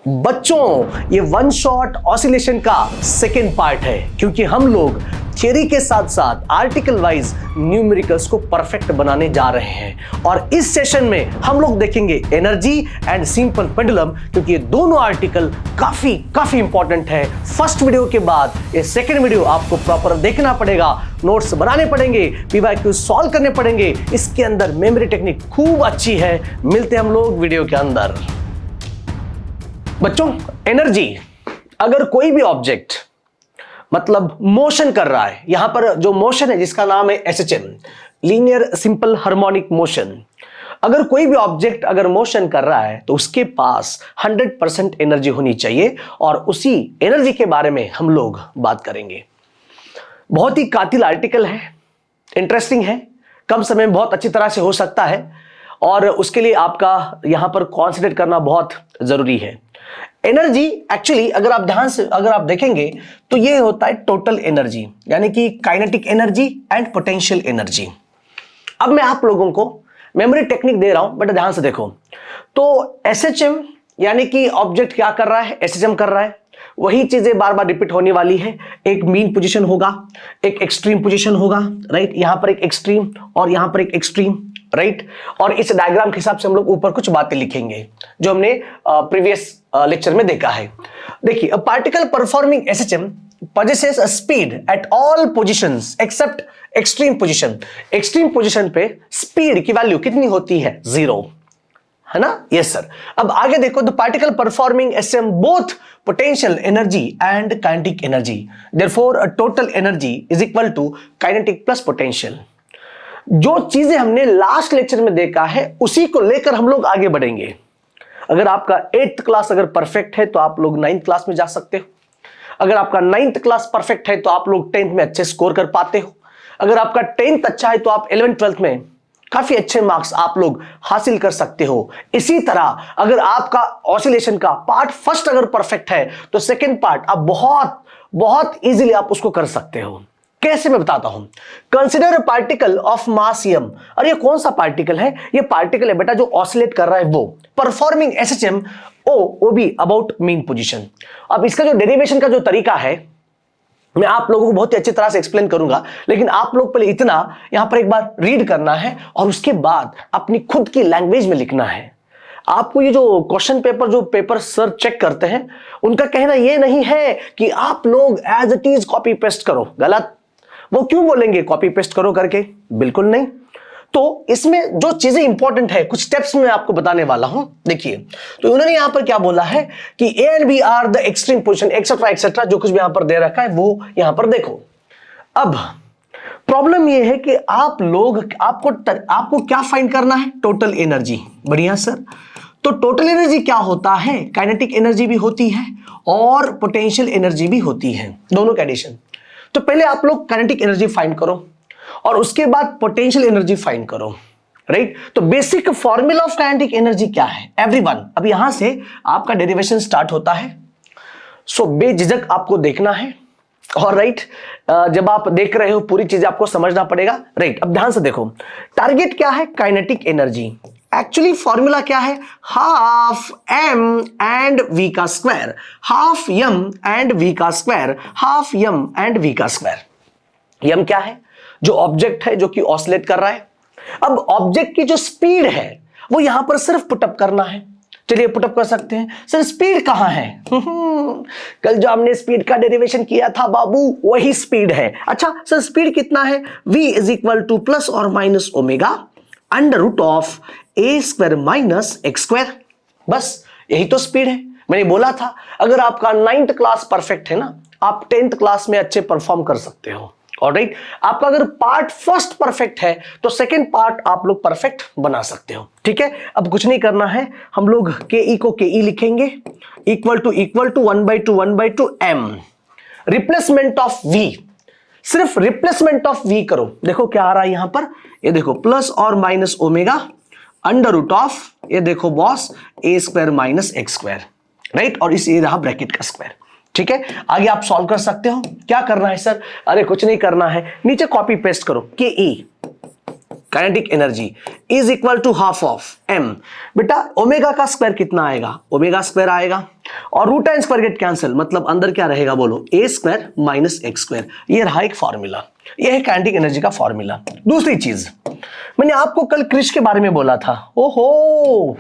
बच्चों, ये one shot oscillation का सेकेंड पार्ट है, क्योंकि हम लोग थियरी के साथ साथ आर्टिकल वाइज न्यूमेरिकल्स को परफेक्ट बनाने जा रहे हैं। और इस सेशन में हम लोग देखेंगे एनर्जी एंड सिंपल पेंडुलम, क्योंकि ये दोनों आर्टिकल काफी इंपॉर्टेंट है। फर्स्ट वीडियो के बाद ये सेकेंड वीडियो आपको प्रॉपर देखना पड़ेगा, नोट्स बनाने पड़ेंगे, पीवाईक्यू सॉल्व करने पड़ेंगे। इसके अंदर मेमोरी टेक्निक खूब अच्छी है। मिलते हैं हम लोग वीडियो के अंदर। बच्चों, एनर्जी, अगर कोई भी ऑब्जेक्ट मतलब मोशन कर रहा है, यहां पर जो मोशन है जिसका नाम है SHM, linear simple harmonic motion. अगर कोई भी ऑब्जेक्ट अगर मोशन कर रहा है तो उसके पास 100% एनर्जी होनी चाहिए, और उसी एनर्जी के बारे में हम लोग बात करेंगे। बहुत ही कातिल आर्टिकल है, इंटरेस्टिंग है, कम समय में बहुत अच्छी तरह से हो सकता है, और उसके लिए आपका यहां पर कॉन्सेंट्रेट करना बहुत जरूरी है। एनर्जी एक्चुअली अगर आप ध्यान से अगर आप देखेंगे तो ये होता है टोटल एनर्जी, यानी कि kinetic energy and potential energy. अब मैं आप लोगों को मेमोरी टेक्निक दे रहा हूं, बट ध्यान से देखो। तो एसएचएम यानी कि ऑब्जेक्ट क्या कर रहा है, एसएचएम कर रहा है, वही चीजें बार बार रिपीट होने वाली है। एक मीन पोजीशन होगा, एक एक्सट्रीम पोजीशन होगा, राइट, यहां पर एक एक्सट्रीम और यहां पर एक एक्सट्रीम, राइट। और इस डायग्राम के हिसाब से हम लोग ऊपर कुछ बातें लिखेंगे जो हमने प्रीवियस लेक्चर में देखा है। देखिए, a particle performing SHM possesses a speed at all positions except extreme position। Extreme position पे स्पीड की वैल्यू कितनी होती है? 0, है ना? Yes sir. अब आगे देखो, the particle performing SM both potential energy and kinetic energy, therefore a total energy is equal to kinetic plus potential. जो चीजें हमने लास्ट लेक्चर में देखा है उसी को लेकर हम लोग आगे बढ़ेंगे। अगर आपका 8th क्लास अगर परफेक्ट है तो आप लोग 9th क्लास में जा सकते हो। अगर आपका 9th क्लास परफेक्ट है तो आप लोग 10th में अच्छे स्कोर कर पाते हो। अगर आपका 10th अच्छा है तो आप 11th 12th में काफी अच्छे मार्क्स आप लोग हासिल कर सकते हो। इसी तरह अगर आपका ऑसिलेशन का पार्ट फर्स्ट अगर परफेक्ट है तो सेकेंड पार्ट आप बहुत इजीली आप उसको कर सकते हो। कैसे, मैं बताता हूं। Consider particle of mass m। और ये कौन सा पार्टिकल है? ये पार्टिकल है बेटा जो ऑसिलेट कर रहा है, वो performing SHM O B about mean position. अब इसका जो डेरिवेशन का जो तरीका है मैं आप लोगों को बहुत ही अच्छी तरह से एक्सप्लेन करूंगा, लेकिन आप लोग पहले इतना यहां पर एक बार रीड करना है और उसके बाद अपनी खुद की लैंग्वेज में लिखना है। आपको ये जो क्वेश्चन पेपर जो पेपर सर चेक करते हैं उनका कहना ये नहीं है कि आप लोग as it is copy paste करो, गलत। वो क्यों बोलेंगे कॉपी पेस्ट करो करके? बिल्कुल नहीं। तो इसमें जो चीजें इंपॉर्टेंट है, कुछ स्टेप्स में आपको बताने वाला हूं। देखिए, तो उन्होंने यहां पर क्या बोला है कि A and B are the extreme position, etcetera etcetera, जो कुछ भी यहां पर दे रखा है वो यहां पर देखो। अब प्रॉब्लम ये है कि आप लोग आपको क्या फाइंड करना है? Total energy. बढ़िया सर। तो टोटल एनर्जी क्या होता है? काइनेटिक एनर्जी भी होती है और पोटेंशियल एनर्जी भी होती है, दोनों का एडिशन। तो पहले आप लोग काइनेटिक एनर्जी फाइंड करो और उसके बाद पोटेंशियल एनर्जी फाइंड करो, राइट। तो basic formula of kinetic energy क्या है एवरीवन? अब यहां से आपका डेरिवेशन स्टार्ट होता है। सो बेझिझक आपको देखना है, और राइट, जब आप देख रहे हो पूरी चीजें आपको समझना पड़ेगा, राइट। अब ध्यान से देखो, टारगेट क्या है? Kinetic energy. एक्चुअली फॉर्मूला क्या है? हाफ m एंड v का square, half m and v का square, half m and v का स्क्वायर। m क्या है? जो ऑब्जेक्ट है जो कि ऑसिलेट कर रहा है। अब ऑब्जेक्ट की जो स्पीड है वो यहां पर सिर्फ पुटअप करना है। चलिए पुटअप कर सकते हैं। सर स्पीड कहां है? कल जो हमने स्पीड का डेरिवेशन किया था बाबू, वही स्पीड है। अच्छा सर, स्पीड कितना है? v is equal to plus और minus omega under root of a square minus x square. बस यही तो स्पीड है। मैंने बोला था अगर आपका 9th क्लास परफेक्ट है ना, आप 10th क्लास में अच्छे परफॉर्म कर सकते हो। ऑलराइट, आपका अगर पार्ट फर्स्ट परफेक्ट है तो सेकंड पार्ट आप लोग परफेक्ट बना सकते हो। ठीक है, अब कुछ नहीं करना है, हम लोग के ई को के ई लिखेंगे, equal to 1/2 m। Replacement of v, सिर्फ रिप्लेसमेंट ऑफ v करो। देखो क्या आ रहा है यहां पर, ये देखो प्लस और minus omega under root of, ये देखो boss, a square minus x square, right. और इस ये रहा ब्रैकेट का स्क्वायर। ठीक है, आगे आप सॉल्व कर सकते हो। क्या करना है सर? अरे कुछ नहीं करना है, नीचे कॉपी पेस्ट करो, K E kinetic energy is equal to half of m। बेटा ओमेगा का स्क्वायर कितना आएगा, ओमेगा स्क्वायर आएगा और root n square get cancel, मतलब अंदर क्या रहेगा बोलो, a square minus x square. ये रहा एक फॉर्मूला, ये है काइनेटिक एनर्जी का फॉर्मूला। दूसरी चीज, मैंने आपको कल क्रिश के बारे में बोला था। ओहो,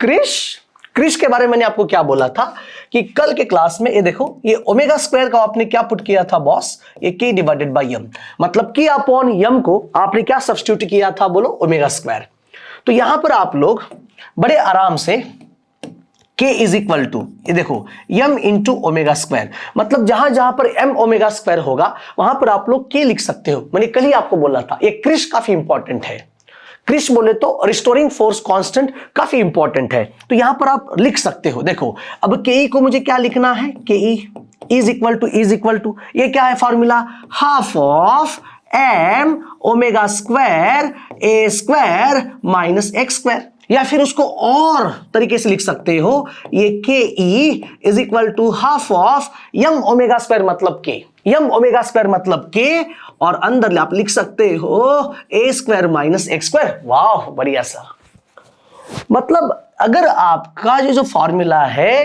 क्रिश के बारे में मैंने आपको क्या बोला था कि कल के क्लास में ये देखो, ये ओमेगा स्क्वायर का आपने क्या पुट किया था बॉस, ये k डिवाइडेड बाय m, मतलब k अपॉन m को आपने क्या सब्स्टिट्यूट किया था बोलो, ओमेगा स्क्वायर। तो यहां पर आप लोग बड़े आराम से k इज इक्वल टू, ये देखो m इंटू ओमेगा स्क्वायर, मतलब जहां जहां पर m ओमेगा स्क्वायर होगा वहां पर आप लोग k लिख सकते हो। मैंने कल ही आपको बोला था, ये क्रिश काफी इंपॉर्टेंट है। क्रिश बोले तो रिस्टोरिंग फोर्स कांस्टेंट काफी इंपॉर्टेंट है, तो यहां पर आप लिख सकते हो। देखो अब के को मुझे क्या लिखना है, के इज इक्वल टू ये क्या है formula, half of m omega square A square minus x square, या फिर उसको और तरीके से लिख सकते हो, ये K is equal to half of m omega square मतलब के, m ओमेगा स्क्वायर मतलब के, और अंदर आप लिख सकते हो ए स्क्वायर माइनस एक्स स्क्वायर। वाह बढ़िया सा। मतलब अगर आपका जो फॉर्मूला है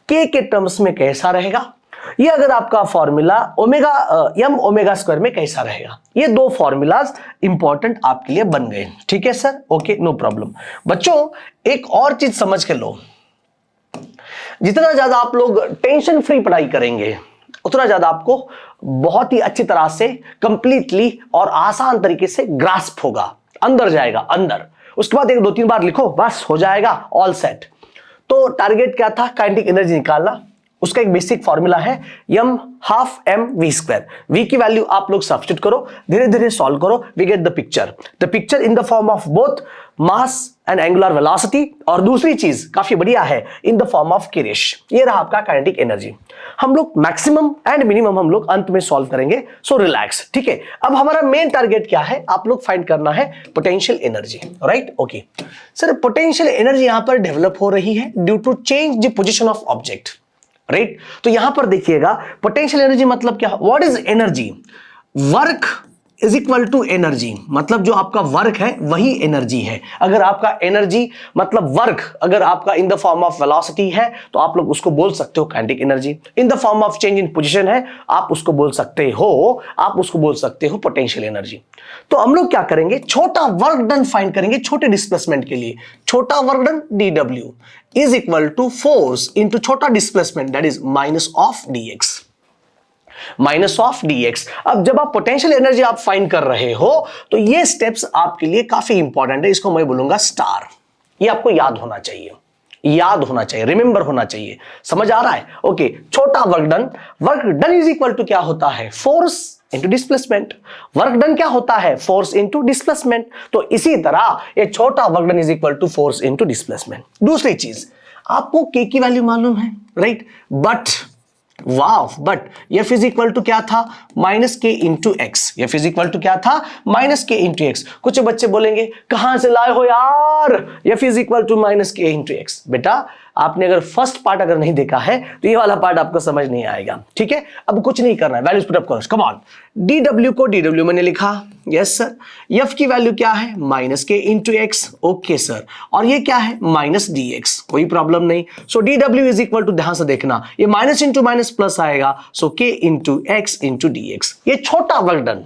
के टर्म्स में कैसा रहेगा, ये अगर आपका formula omega m omega square में कैसा रहेगा, ये दो फॉर्मूलाज इंपॉर्टेंट आपके लिए बन गए। ठीक है सर, ओके नो प्रॉब्लम। बच्चों एक और चीज समझ के लो, जितना ज्यादा आप लोग टेंशन फ्री पढ़ाई करेंगे उतना ज्यादा आपको बहुत ही अच्छी तरह से कंप्लीटली और आसान तरीके से ग्रास्प होगा, अंदर जाएगा अंदर। उसके बाद एक दो तीन बार लिखो, बस हो जाएगा, ऑल सेट। तो टारगेट क्या था, काइनेटिक एनर्जी निकालना। उसका एक बेसिक फॉर्मूला है m half m v square. v की वैल्यू आप लोग सब्स्टिट्यूट करो, धीरे धीरे सॉल्व करो, we get the picture in the form of both mass and angular velocity, और दूसरी चीज काफी बढ़िया है, इन द फॉर्म ऑफ किरिश। ये रहा आपका काइनेटिक एनर्जी। हम लोग मैक्सिमम एंड मिनिमम हम लोग अंत में सॉल्व करेंगे, सो रिलैक्स। ठीक है, अब हमारा मेन टारगेट क्या है, आप लोग फाइंड करना है potential energy. Right, okay sir, potential energy यहां पर डेवलप हो रही है due to change the position of object. Right, तो यहां पर देखिएगा पोटेंशियल एनर्जी मतलब क्या, what is energy, work is equal to energy, मतलब जो आपका वर्क है वही एनर्जी है। अगर आपका एनर्जी मतलब वर्क अगर आपका इन द फॉर्म ऑफ वेलोसिटी है तो आप लोग उसको बोल सकते हो kinetic energy. In the form of change in position है, आप उसको बोल सकते हो पोटेंशियल एनर्जी। तो हम लोग क्या करेंगे, छोटा वर्क डन फाइंड करेंगे छोटे डिस्प्लेसमेंट के लिए। छोटा work done dw is equal to force into छोटा displacement that is minus of dx। अब जब आप पोटेंशियल एनर्जी आप फाइंड कर रहे हो तो ये स्टेप्स आपके लिए काफी इंपॉर्टेंट है, इसको मैं बोलूंगा स्टार। ये आपको याद होना चाहिए, रिमेंबर होना चाहिए। समझ आ रहा है, ओके। छोटा work done is equal to क्या होता है, force into displacement. Work done क्या होता है, फोर्स इंटू डिस्प्लेसमेंट। तो इसी तरह ये छोटा work done is equal to force into displacement. दूसरी चीज, आपको के की वैल्यू मालूम है, right, but F is equal to क्या था, minus K into X. F is equal to क्या था, माइनस के इंटू एक्स। कुछ बच्चे बोलेंगे कहां से लाए हो यार, F is equal to minus K into X. बेटा आपने अगर फर्स्ट पार्ट अगर नहीं देखा है तो ये वाला पार्ट आपको समझ नहीं आएगा। ठीक है, अब कुछ नहीं करना है, वैल्यूज पुट अप करो, कम ऑन। dw को dw मैंने लिखा, यस सर। F की वैल्यू क्या है, minus K into x, okay sir. और ये क्या है, माइनस dx, कोई प्रॉब्लम नहीं। सो dw इज इक्वल टू, ध्यान से देखना, ये माइनस इंटू माइनस प्लस आएगा, सो k into X into dx। ये छोटा वर्क डन।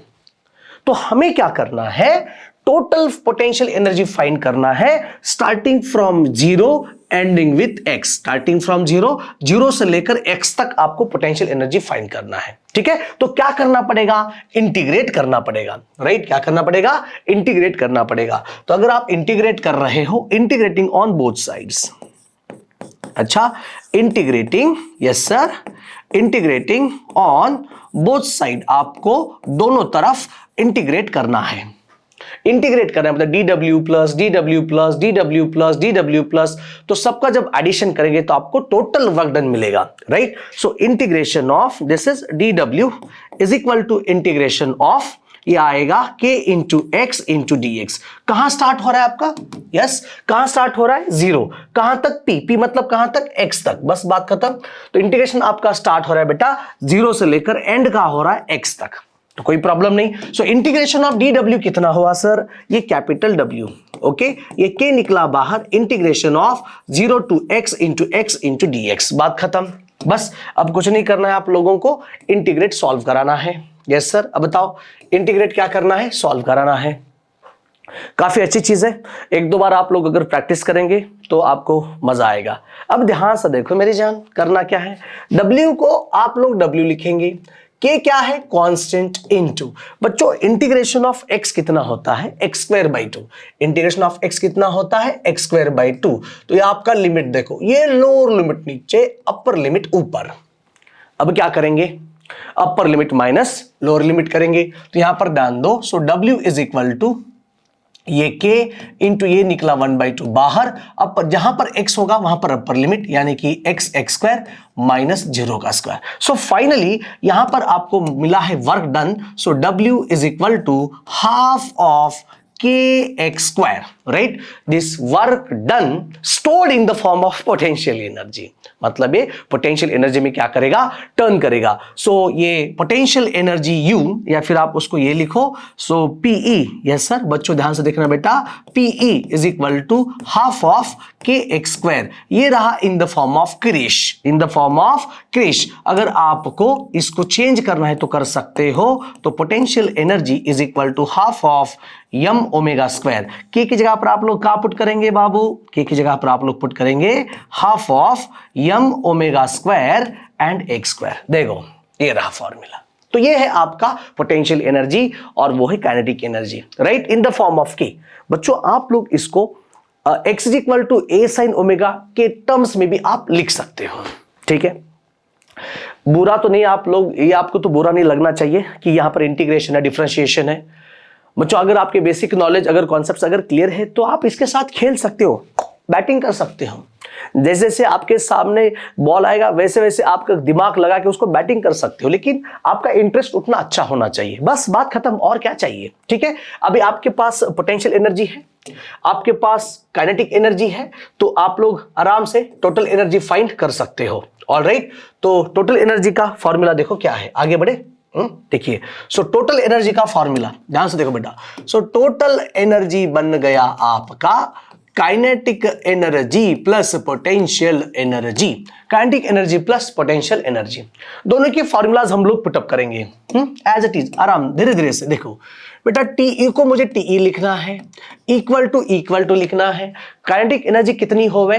तो हमें क्या करना है, टोटल पोटेंशियल एनर्जी फाइंड करना है, starting from zero ending with x। Starting from zero से लेकर x तक आपको पोटेंशियल एनर्जी फाइंड करना है। ठीक है, तो क्या करना पड़ेगा, इंटीग्रेट करना पड़ेगा, राइट। क्या करना पड़ेगा, इंटीग्रेट करना पड़ेगा। तो अगर आप इंटीग्रेट कर रहे हो, इंटीग्रेटिंग ऑन बोथ साइड्स, अच्छा, integrating, yes sir, integrating on both side, आपको दोनों तरफ इंटीग्रेट करना है। इंटीग्रेट करना है मतलब dw plus dw plus dw plus dw plus, तो सबका जब एडिशन करेंगे तो आपको टोटल वर्क डन मिलेगा, right. So integration of this is dw is equal to integration of, ये आएगा k into X into dx। कहां स्टार्ट हो रहा है आपका, यस, कहां स्टार्ट हो रहा है, जीरो। कहां तक, p मतलब कहां तक, x तक, बस बात खत्म। तो इंटीग्रेशन आपका स्टार्ट हो रहा है बेटा जीरो से लेकर एंड का हो रहा है x तक। तो कोई प्रॉब्लम नहीं। सो इंटीग्रेशन ऑफ डी डब्ल्यू कितना हुआ सर, ये कैपिटल डब्ल्यू, ओके, ये के निकला बाहर, integration of 0 to x into dx, बात खत्म। बस अब कुछ नहीं करना है आप लोगों को, इंटीग्रेट सॉल्व कराना है। यस सर, अब बताओ इंटीग्रेट क्या करना है, सॉल्व कराना है। काफी अच्छी चीज है, एक दो बार आप लोग अगर प्रैक्टिस करेंगे तो आपको मजा आएगा। अब ध्यान से देखो मेरी जान, करना क्या है, W को आप लोग W लिखेंगे, K क्या है, कांस्टेंट इनटू, बच्चों इंटीग्रेशन ऑफ x कितना होता है, x²/2, इंटीग्रेशन ऑफ x कितना होता है, x²/2। तो ये आपका लिमिट देखो, ये लोअर लिमिट नीचे, अपर लिमिट ऊपर। अब क्या करेंगे, upper limit minus lower limit करेंगे, तो यहां पर ध्यान दो। सो W इज इक्वल टू ये k इंटू ये निकला 1/2 बाहर, अब जहां पर x होगा वहां पर अपर लिमिट, यानी कि x² माइनस 0 का स्क्वायर। सो फाइनली यहां पर आपको मिला है work done. So W is equal to half of kx², right. This work done stored in the form of potential energy, मतलब ये पोटेंशियल एनर्जी में क्या करेगा, टर्न करेगा। सो ये पोटेंशियल एनर्जी U, या फिर आप उसको ये लिखो, सो PE, यस सर बच्चों ध्यान से देखना बेटा, PE is equal to half of kx², ये रहा इन द फॉर्म ऑफ क्रिश, इन द फॉर्म ऑफ क्रिश। अगर आपको इसको चेंज करना है तो कर सकते हो, तो potential energy is equal to half of m omega, k की जगह पर आप लोग क्या पुट करेंगे बाबू, k की जगह पर आप लोग पुट करेंगे half of m omega and x²। देखो ये रहा फॉर्मूला। तो ये है आपका पोटेंशियल एनर्जी और वो है kinetic energy, right, in the form of k। बच्चों आप लोग इसको x is equal to a sin omega के टर्म्स में भी आप लिख सकते हो, ठीक है। बुरा तो नहीं आप लोग, ये आपको तो बुरा नहीं लगना चाहिए कि यहां पर इंटीग्रेशन है, डिफरेंशिएशन है। बच्चों अगर आपके बेसिक नॉलेज, अगर कॉन्सेप्ट्स अगर क्लियर है तो आप इसके साथ खेल सकते हो, बैटिंग कर सकते हो। जैसे जैसे आपके सामने बॉल आएगा वैसे वैसे आपका दिमाग लगा के उसको बैटिंग कर सकते हो, लेकिन आपका इंटरेस्ट उतना अच्छा होना चाहिए, बस बात खत्म, और क्या चाहिए, ठीक है। अभी आपके पास पोटेंशियल एनर्जी है, आपके पास काइनेटिक एनर्जी है, तो आप लोग आराम से टोटल एनर्जी फाइंड कर सकते हो। ऑलराइट, तो टोटल एनर्जी का फॉर्मूला देखो क्या है, आगे बढ़े, देखिए। सो टोटल एनर्जी का फॉर्मूला ध्यान से देखो बेटा। सो टोटल एनर्जी बन गया आपका kinetic energy plus potential energy, kinetic energy plus potential energy, दोनों के फॉर्मूलाज हम लोग पुटअप करेंगे एज इट इज, आराम धीरे धीरे से। देखो बेटा TE को मुझे TE लिखना है, इक्वल टू लिखना है। काइनेटिक एनर्जी कितनी होवे,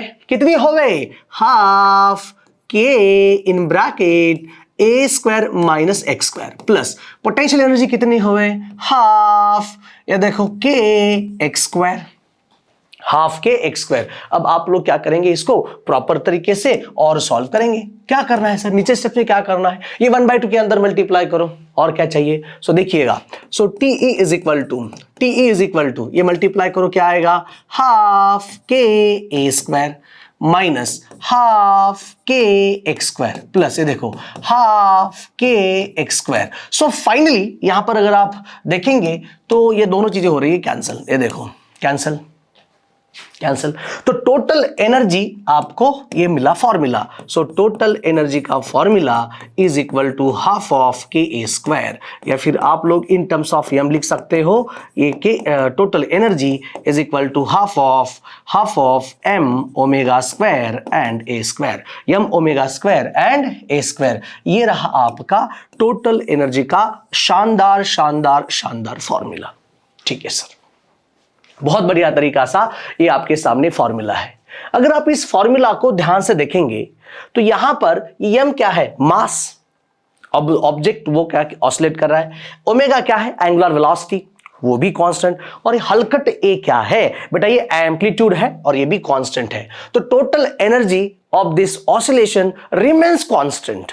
half k in bracket a² minus x² plus potential energy कितनी होवे, हाफ, या देखो k x², हाफ के x²। अब आप लोग क्या करेंगे, इसको प्रॉपर तरीके से और सॉल्व करेंगे। क्या करना है सर, नीचे स्टेप में क्या करना है, ये 1/2 के अंदर मल्टीप्लाई करो, और क्या चाहिए। सो देखिएगा, सो TE इज इक्वल टू ये मल्टीप्लाई करो, क्या आएगा, हाफ के a² माइनस हाफ के x² प्लस ये देखो हाफ के x²। सो फाइनली यहां पर अगर आप देखेंगे तो ये दोनों चीजें हो रही है कैंसिल, ये देखो कैंसिल। तो टोटल एनर्जी आपको ये मिला फॉर्मूला। सो टोटल एनर्जी का formula is equal to half of ka², या फिर आप लोग इन टर्म्स ऑफ m लिख सकते हो, ये के total energy is equal to half of m omega and a², m omega and a²। ये रहा आपका टोटल एनर्जी का शानदार फॉर्मूला, ठीक है सर। बहुत बढ़िया तरीका सा ये आपके सामने फॉर्मूला है। अगर आप इस फॉर्मूला को ध्यान से देखेंगे तो यहां पर m क्या है, मास, ऑब्जेक्ट वो क्या ऑसिलेट कर रहा है, ओमेगा क्या है, एंगुलर वेलोसिटी, वो भी कांस्टेंट, और ये हलकट a क्या है बेटा, ये एम्पलीट्यूड है और ये भी कांस्टेंट है। तो total energy of this oscillation remains constant,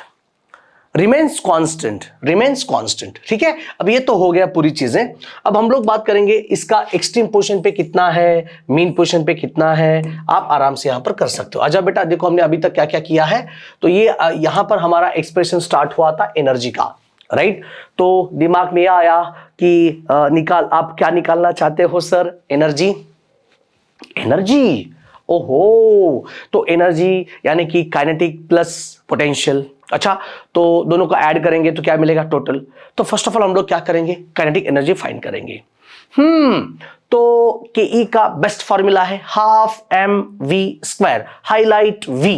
ठीक है। अब ये तो हो गया पूरी चीजें। अब हम लोग बात करेंगे इसका एक्सट्रीम पोजीशन पे कितना है, मीन पोजीशन पे कितना है, आप आराम से यहां पर कर सकते हो। अच्छा बेटा देखो हमने अभी तक क्या क्या किया है, तो ये यहां पर हमारा एक्सप्रेशन स्टार्ट हुआ था एनर्जी का, राइट। तो दिमाग में आया कि आप क्या निकालना चाहते हो सर, एनर्जी, ओहो, तो एनर्जी यानी कि काइनेटिक प्लस पोटेंशियल, अच्छा, तो दोनों को ऐड करेंगे तो क्या मिलेगा टोटल। तो फर्स्ट ऑफ ऑल हम लोग क्या करेंगे, काइनेटिक एनर्जी फाइंड करेंगे। तो के ई का बेस्ट फॉर्मूला है half M V square, highlight V,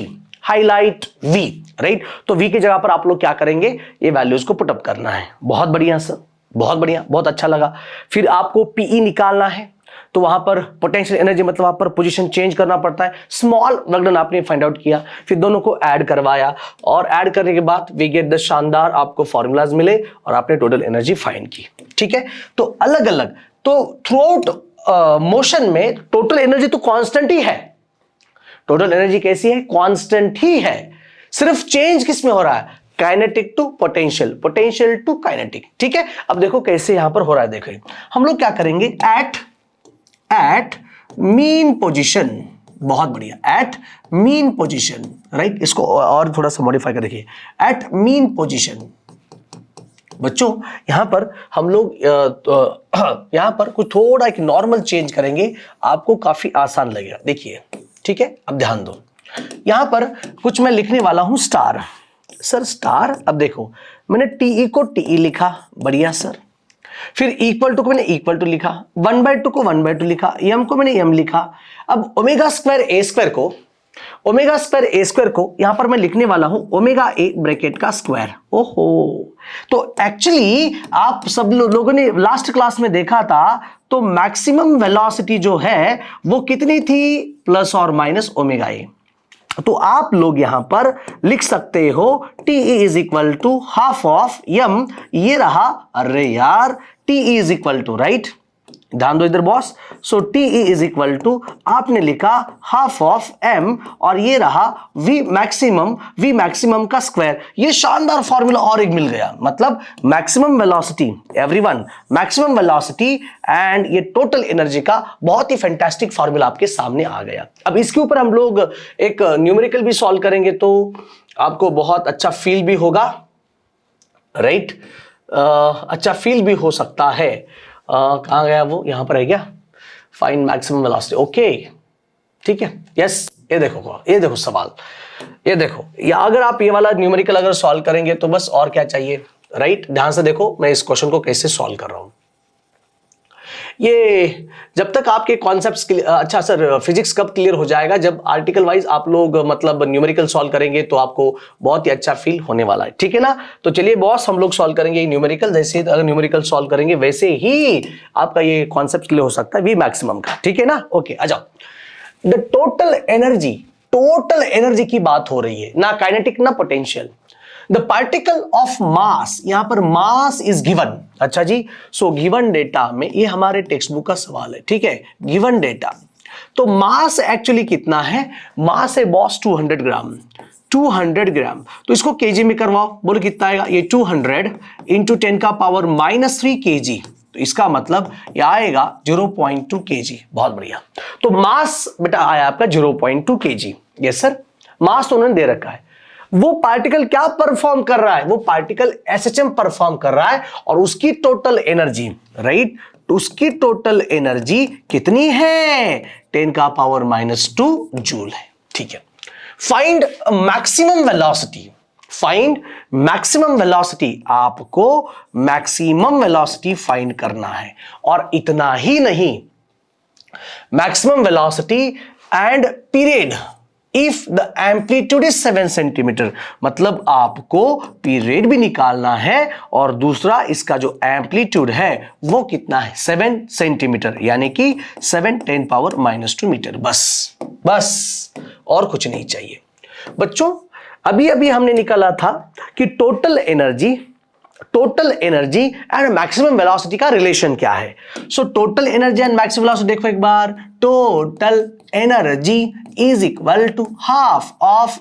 right. तो वी की जगह पर आप लोग क्या करेंगे, ये वैल्यूज को पुटअप करना है। बहुत बढ़िया सर, बहुत बढ़िया, बहुत अच्छा लगा। फिर आपको पीई निकालना है, तो वहां पर पोटेंशियल एनर्जी मतलब वहां पर पोजीशन चेंज करना पड़ता है। स्मॉल वर्क डन आपने फाइंड आउट किया, फिर दोनों को ऐड करवाया, और ऐड करने के बाद वी गेट द शानदार आपको फॉर्मूलाज मिले और आपने टोटल एनर्जी फाइंड की। ठीक है, तो अलग अलग, तो थ्रू आउट मोशन में टोटल एनर्जी तो कांस्टेंट ही है। टोटल एनर्जी कैसी है, कांस्टेंट ही है। सिर्फ चेंज किस में हो रहा है, kinetic to potential, potential to kinetic. ठीक है, अब देखो कैसे यहां पर हो रहा है। देखो हम लोग क्या करेंगे, एट मीन पोजीशन, बहुत बढ़िया, एट मीन पोजीशन, राइट। इसको और थोड़ा सा मॉडिफाई कर देखिए, एट मीन पोजीशन। बच्चों यहां पर हम लोग यहां पर कुछ थोड़ा एक नॉर्मल चेंज करेंगे, आपको काफी आसान लगेगा। देखिए, ठीक है, अब ध्यान दो, यहां पर कुछ मैं लिखने वाला हूं स्टार। सर स्टार, अब देखो मैंने टीई को टीई लिखा, बढ़िया सर। फिर इक्वल टू को मैंने इक्वल टू लिखा, 1/2 को 1/2 लिखा, एम को मैंने एम लिखा। अब ओमेगा स्क्वायर ए स्क्वायर को यहां पर मैं लिखने वाला हूं ओमेगा ए ब्रैकेट का स्क्वायर। ओहो, तो एक्चुअली आप सब लोगों ने लास्ट क्लास में देखा था, तो मैक्सिमम वेलोसिटी जो है वो कितनी थी, प्लस और माइनस ओमेगा ए। तो आप लोग यहां पर लिख सकते हो TE is equal to half of M, ये रहा, अरे यार TE is equal to, right, ध्यान दो इधर boss. So TE is equal to आपने लिखा हाफ ऑफ एम, और ये रहा वी मैक्सिमम का स्क्वायर। ये शानदार फॉर्मूला और एक मिल गया, मतलब maximum velocity, everyone, maximum velocity and ये टोटल एनर्जी का बहुत ही फैंटास्टिक फॉर्मूला आपके सामने आ गया। अब इसके ऊपर हम लोग एक न्यूमेरिकल भी सॉल्व करेंगे, तो आपको बहुत अच्छा फील भी होगा, राइट, अच्छा फील भी हो सकता है। कहां गया वो, यहां पर है क्या, फाइंड मैक्सिमम वेलोसिटी, ओके, ठीक है, यस। ये देखो सवाल, ये देखो, या अगर आप ये वाला न्यूमेरिकल अगर सॉल्व करेंगे तो बस और क्या चाहिए, राइट। ध्यान से देखो मैं इस क्वेश्चन को कैसे सॉल्व कर रहा हूं। ये जब तक आपके कॉन्सेप्ट्स, अच्छा सर फिजिक्स कब क्लियर हो जाएगा, जब आर्टिकल वाइज आप लोग मतलब न्यूमेरिकल सॉल्व करेंगे तो आपको बहुत ही अच्छा फील होने वाला है, ठीक है ना। तो चलिए बॉस, हम लोग सॉल्व करेंगे न्यूमेरिकल, जैसे अगर न्यूमेरिकल सॉल्व करेंगे वैसे ही आपका ये कॉन्सेप्ट क्लियर हो सकता है वी मैक्सिमम का, ठीक है ना। ओके, आ जाओ। द टोटल एनर्जी की बात हो रही है, ना काइनेटिक ना potential. The particle of mass, यहां पर मास इज गिवन, अच्छा जी। सो गिवन डेटा में, ये हमारे टेक्स्ट बुक का सवाल है, ठीक है, गिवन डेटा। तो मास एक्चुअली कितना है, मास है बॉस 200 ग्राम, 200 ग्राम। तो इसको केजी में करवाओ, बोलो कितना आएगा, ये 200 इंटू 10 का पावर -3 केजी, तो इसका मतलब ये आएगा 0.2 केजी। बहुत बढ़िया, तो मास बेटा आया आपका 0.2 केजी। यस सर, मास तो उन्होंने दे रखा है। वो पार्टिकल क्या परफॉर्म कर रहा है, वो पार्टिकल एसएचएम परफॉर्म कर रहा है, और उसकी टोटल एनर्जी, राइट, उसकी टोटल एनर्जी कितनी है, 10 का पावर -2 जूल है, ठीक है। Find maximum velocity, find maximum velocity, आपको मैक्सिमम वेलोसिटी फाइंड करना है, और इतना ही नहीं, maximum velocity and period if the amplitude is 7 centimetre, मतलब आपको पीरियड भी निकालना है, और दूसरा इसका जो एम्पलीट्यूड है वो कितना है, 7 सेंटीमीटर, यानी कि 7 10 पावर -2 मीटर। बस और कुछ नहीं चाहिए। बच्चों अभी हमने निकाला था कि total energy and maximum velocity का रिलेशन क्या है। So total energy and maximum velocity देखो एक बार, total energy is equal to half of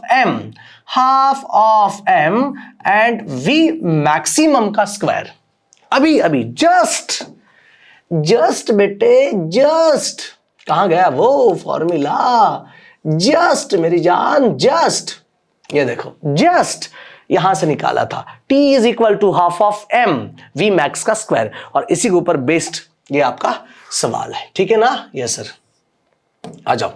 M and V maximum का स्क्वायर। अभी जस्ट बेटे, जस्ट कहां गया वो फॉर्मूला, जस्ट मेरी जान, जस्ट ये देखो, जस्ट यहां से निकाला था, T is equal to half of M V max का स्क्वायर, और इसी के ऊपर बेस्ड ये आपका सवाल है, ठीक है ना। यस सर, आ जाओ।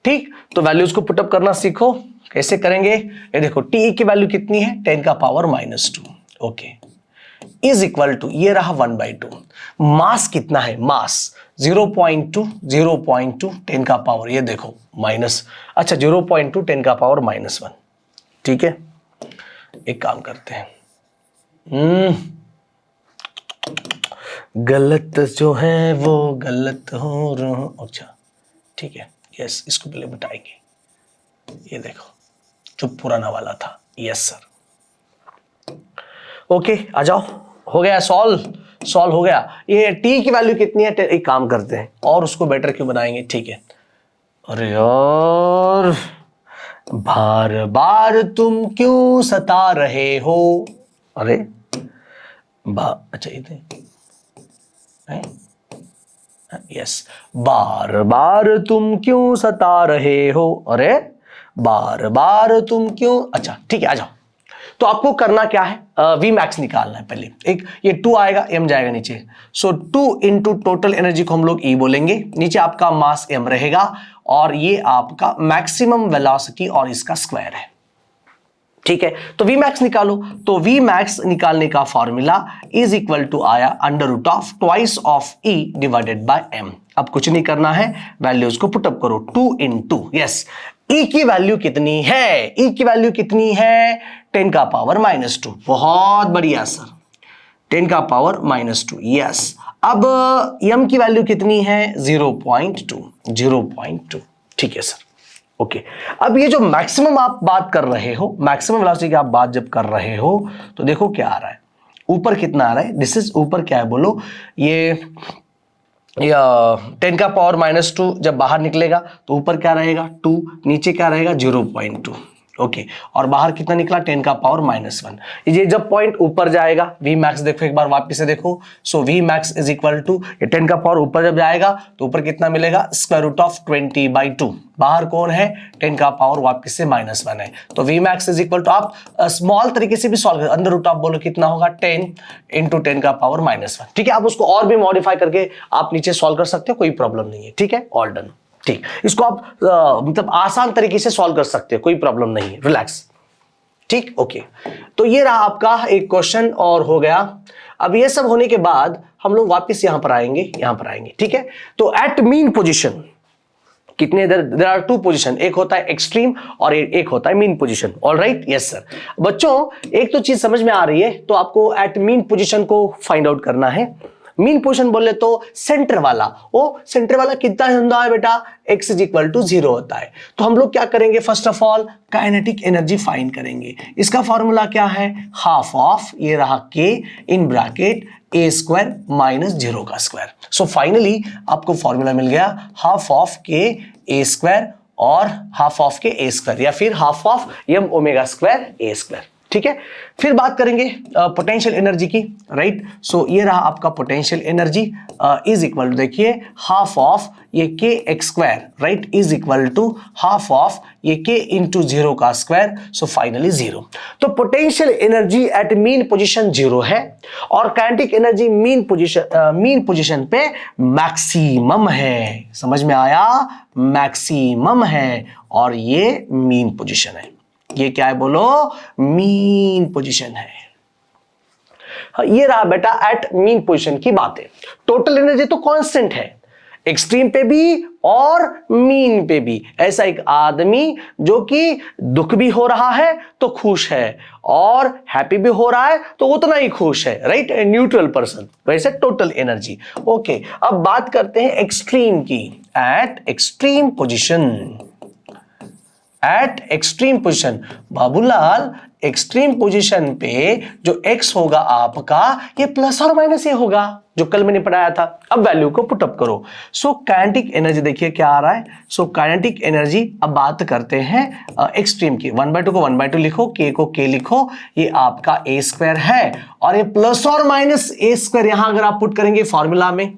ठीक, तो वैल्यूज को पुटअप करना सीखो। कैसे करेंगे, ये देखो टी की वैल्यू कितनी है 10 का power -2, okay, is equal to ये रहा 1/2। मास कितना है, मास 0.2 10 का पावर ये देखो माइनस, अच्छा 0.2 10 का पावर -1। ठीक है, एक काम करते हैं, गलत जो है वो गलत हो रहा, अच्छा ठीक है, यस, इसको पहले मिटाएंगे। ये देखो जो पुराना वाला था, यस सर, ओके आ जाओ, हो गया सॉल्व हो गया। ये टी की वैल्यू कितनी है, एक काम करते हैं और उसको बेटर क्यों बनाएंगे, ठीक है। अरे यार बार बार तुम क्यों सता रहे हो, अरे अच्छा इधर, यस, बार बार तुम क्यों सता रहे हो, अरे बार बार तुम क्यों, अच्छा ठीक है आ जाओ। तो आपको करना क्या है, वी मैक्स निकालना है पहले। एक ये 2 आएगा, m जाएगा नीचे, सो 2 इंटू टोटल एनर्जी को हम लोग E बोलेंगे, नीचे आपका मास m रहेगा और ये आपका मैक्सिमम वेलोसिटी और इसका स्क्वायर है। ठीक है, तो वी मैक्स निकालो। तो वी मैक्स निकालने का फॉर्मूला इज इक्वल टू आया √of twice of E divided by m। अब कुछ नहीं करना है, वैल्यूज को पुटअप करो, 2 इंटू, यस, E की वैल्यू कितनी है, E की वैल्यू कितनी है 10 का पावर -2, बहुत बढ़िया सर, 10 का पावर -2, यस। अब m की वैल्यू कितनी है 0.2, ठीक है सर, ओके। अब ये जो मैक्सिमम आप बात कर रहे हो, मैक्सिमम वेलोसिटी की आप बात जब कर रहे हो, तो देखो क्या आ रहा है, ऊपर कितना आ रहा है, दिस इज ऊपर क्या है बोलो, ये 10 का पावर -2 जब बाहर निकलेगा तो ऊपर क्या रहेगा 2, नीचे क्या रहेगा 0.2, ओके, और बाहर कितना निकला 10 का पावर -1। ये जब पॉइंट ऊपर जाएगा, वी मैक्स देखो एक बार वापस से देखो, so V max is equal to ये 10 का पावर ऊपर जब जाएगा तो ऊपर कितना मिलेगा √20/2, बाहर कौन है 10 का पावर वापस से -1 है, तो V max is equal to, आप स्मॉल तरीके से भी सॉल्व कर, √ऑफ बोलो कितना होगा 10 इंटू 10 का पावर -1, ठीक है। आप उसको और भी मॉडिफाई करके आप नीचे सॉल्व कर सकते हो, कोई प्रॉब्लम नहीं है, ठीक है, ऑल डन। ठीक, इसको आप मतलब आसान तरीके से सॉल्व कर सकते हो, कोई प्रॉब्लम नहीं है, रिलैक्स, ठीक, ओके। तो ये रहा आपका एक क्वेश्चन और हो गया। अब ये सब होने के बाद हम लोग वापस यहां पर आएंगे, ठीक है। तो एट मीन पोजीशन कितने, देयर आर 2 पोजीशन, एक होता है एक्सट्रीम और एक होता है mean position, alright, yes sir. बच्चों एक तो चीज समझ में आ रही है, तो आपको एट मीन पोजीशन को फाइंड आउट करना है। मीन पोजीशन बोले तो सेंटर वाला, वो सेंटर वाला कितना होता है बेटा, x इज इक्वल टू 0 होता है। तो हम लोग क्या करेंगे, first of all kinetic energy find करेंगे। इसका फॉर्मूला क्या है, हाफ ऑफ ये रहा k इन ब्रैकेट a² - 0 का स्क्वायर। सो फाइनली आपको फॉर्मूला मिल गया हाफ ऑफ k a² और हाफ ऑफ k a², या फिर हाफ ऑफ m⍵² a², ठीक है। फिर बात करेंगे पोटेंशियल एनर्जी की, राइट। सो ये रहा आपका potential energy is equal to, देखिए हाफ ऑफ ये kx², right, is equal to half of ये k इंटू 0 का स्क्वायर, सो फाइनली 0। तो potential energy at mean position 0 है और काइनेटिक एनर्जी मीन पोजीशन पे मैक्सिमम है, समझ में आया, मैक्सिमम है, और ये मीन पोजीशन है, ये क्या है बोलो, मीन पोजीशन है। ये रहा बेटा एट मीन पोजीशन की बातें। टोटल एनर्जी तो कांस्टेंट है, एक्सट्रीम पे भी और मीन पे भी। ऐसा एक आदमी जो कि दुख भी हो रहा है तो खुश है, और हैप्पी भी हो रहा है तो उतना ही खुश है, राइट, न्यूट्रल पर्सन, वैसे टोटल एनर्जी, ओके। अब बात करते हैं एक्सट्रीम की, eight extreme position, eight extreme position. Babulal extreme position पे जो x होगा आपका, ये प्लस और माइनस ये होगा जो कल मैंने पढ़ाया था। अब वैल्यू को पुटअप करो। सो काइनेटिक एनर्जी देखिए क्या आ रहा है, सो काइनेटिक एनर्जी, अब बात करते हैं एक्सट्रीम की। 1/2 को 1/2 लिखो, k को k लिखो, ये आपका a² है, और ये प्लस और माइनस a², यहां अगर आप पुट करेंगे फॉर्मूला में,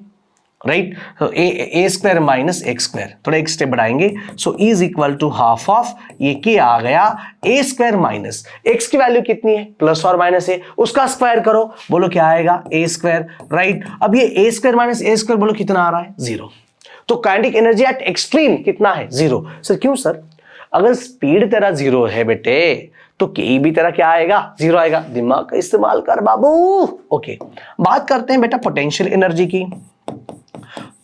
राइट, a² - x², थोड़ा एक स्टेप बढ़ाएंगे, so is equal to half of ये k आ गया a² माइनस x की वैल्यू कितनी है, प्लस और माइनस है, उसका स्क्वायर करो, बोलो क्या आएगा a², राइट। अब ये a² - a² बोलो कितना आ रहा है 0। तो काइनेटिक एनर्जी एट एक्सट्रीम कितना है? 0। सर क्यों सर? अगर स्पीड तेरा 0 है बेटे तो के भी तेरा क्या आएगा? 0 आएगा। दिमाग का इस्तेमाल कर बाबू। ओके, बात करते हैं बेटा पोटेंशियल एनर्जी की,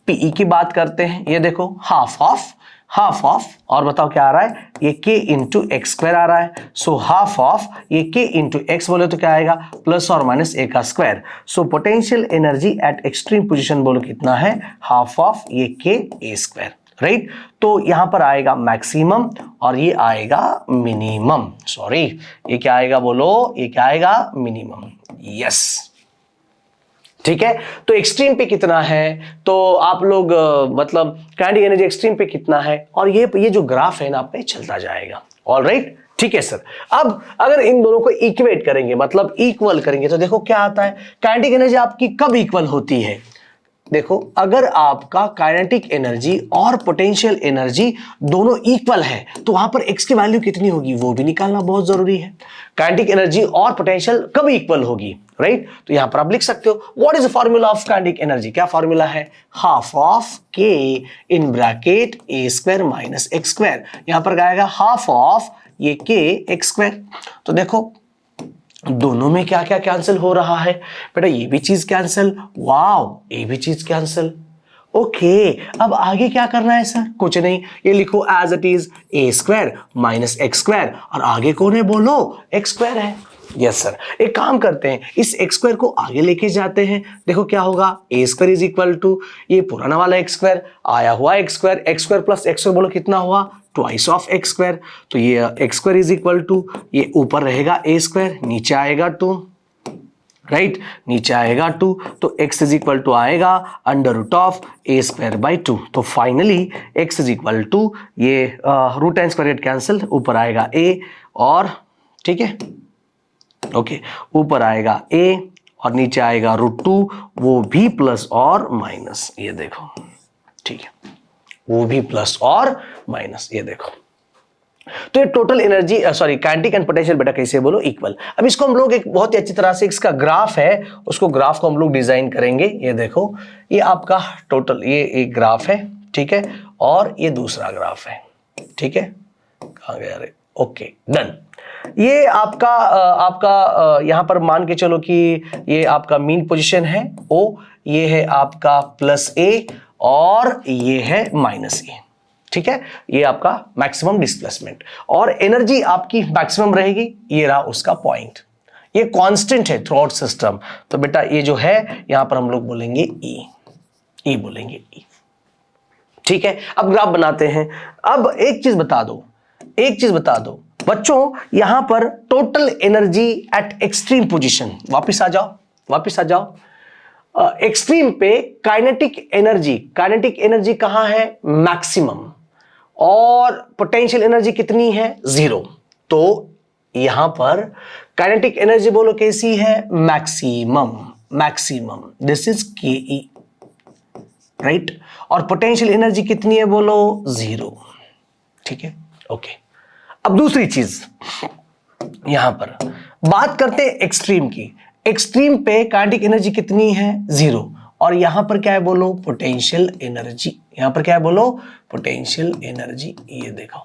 पीई की बात करते हैं। ये देखो हाफ ऑफ और बताओ क्या आ रहा है? ये k इंटू एक्स स्क्वायर आ रहा है। सो हाफ ऑफ ये k इंटू एक्स बोले तो क्या आएगा? प्लस और माइनस a का square. So potential energy eight extreme position बोलो कितना है? हाफ ऑफ ये k a स्क्वायर, राइट। तो यहां पर आएगा मैक्सिमम और ये आएगा मिनिमम। सॉरी, ये क्या आएगा बोलो? ये क्या आएगा? मिनिमम। यस, ठीक है। तो एक्सट्रीम पे कितना है? तो आप लोग मतलब काइनेटिक एनर्जी एक्सट्रीम पे कितना है, और ये जो ग्राफ है ना आपका ये चलता जाएगा। ऑलराइट, ठीक है सर। अब अगर इन दोनों को इक्वेट करेंगे मतलब इक्वल करेंगे तो देखो क्या आता है। काइनेटिक एनर्जी आपकी कब इक्वल होती है? देखो, अगर आपका काइनेटिक एनर्जी और पोटेंशियल एनर्जी दोनों इक्वल है तो वहां पर x की वैल्यू कितनी होगी वो भी निकालना बहुत जरूरी है। काइनेटिक एनर्जी और पोटेंशियल कब इक्वल होगी, राइट? तो यहां पर आप लिख सकते हो what is the formula of kinetic energy. क्या फार्मूला है? Half of k in bracket a square minus x square. यहां पर आएगा हाफ ऑफ ये k एक्स स्क्वायर। तो देखो दोनों में क्या क्या कैंसिल हो रहा है बेटा? ये भी चीज कैंसिल, वाव, ये भी चीज कैंसिल। ओके, अब आगे क्या करना है सर? कुछ नहीं, ये लिखो as it is a square minus x square, और आगे कौन है बोलो? एक्स स्क्वायर है। यस सर, एक काम करते हैं, इस एक्स स्क्वायर को आगे लेके जाते हैं। देखो क्या होगा? a square is equal to ये पुराना वाला एक्स स्क्वायर आया हुआ X square plus X square बोलो कितना हुआ? Twice of X square. तो ये X square is equal to ये ऊपर रहेगा a स्क्वायर, नीचे आएगा 2, राइट, नीचे आएगा 2, तो x इज इक्वल टू आएगा under root of a square by 2। तो finally x is equal to ये रूट एंड स्क्वायर कैंसिल, ऊपर आएगा a और ठीक है, ओके, ऊपर आएगा a और नीचे आएगा √2, वो भी प्लस और माइनस। ये देखो, ठीक है, वो भी प्लस और माइनस। ये देखो, तो ये total energy sorry kinetic and potential बेटा कैसे बोलो? इक्वल। अब इसको हम लोग एक बहुत ही अच्छी तरह से इसका ग्राफ है, उसको ग्राफ को हम लोग डिजाइन करेंगे। ये देखो, ये आपका टोटल ये एक ग्राफ है, ठीक है, और ये दूसरा ग्राफ है, ठीक है। कहाँ गया रे? Okay, done. ये आपका यहां पर मान के चलो कि ये आपका मीन पोजीशन है O, ये है आपका प्लस A और ये है माइनस A, ठीक है। ये आपका मैक्सिमम डिस्प्लेसमेंट और एनर्जी आपकी मैक्सिमम रहेगी। ये रहा उसका पॉइंट, ये कांस्टेंट है थ्रू आउट सिस्टम। तो बेटा ये जो है यहां पर हम लोग बोलेंगे E बोलेंगे E, ठीक है। अब ग्राफ बनाते हैं। अब एक चीज बता दो बच्चों, यहां पर total energy at extreme position, वापस आ जाओ। एक्सट्रीम पे काइनेटिक एनर्जी कहां है? मैक्सिमम। और पोटेंशियल एनर्जी कितनी है? 0। तो यहां पर काइनेटिक एनर्जी बोलो कैसी है? मैक्सिमम। दिस इज के, राइट। और पोटेंशियल एनर्जी कितनी है बोलो? 0, ठीक है, ओके। अब दूसरी चीज यहां पर बात करते हैं एक्सट्रीम की। एक्सट्रीम पे काइनेटिक एनर्जी कितनी है? 0। और यहां पर क्या है बोलो? Potential energy. यहां पर क्या है बोलो? Potential energy. ये देखो,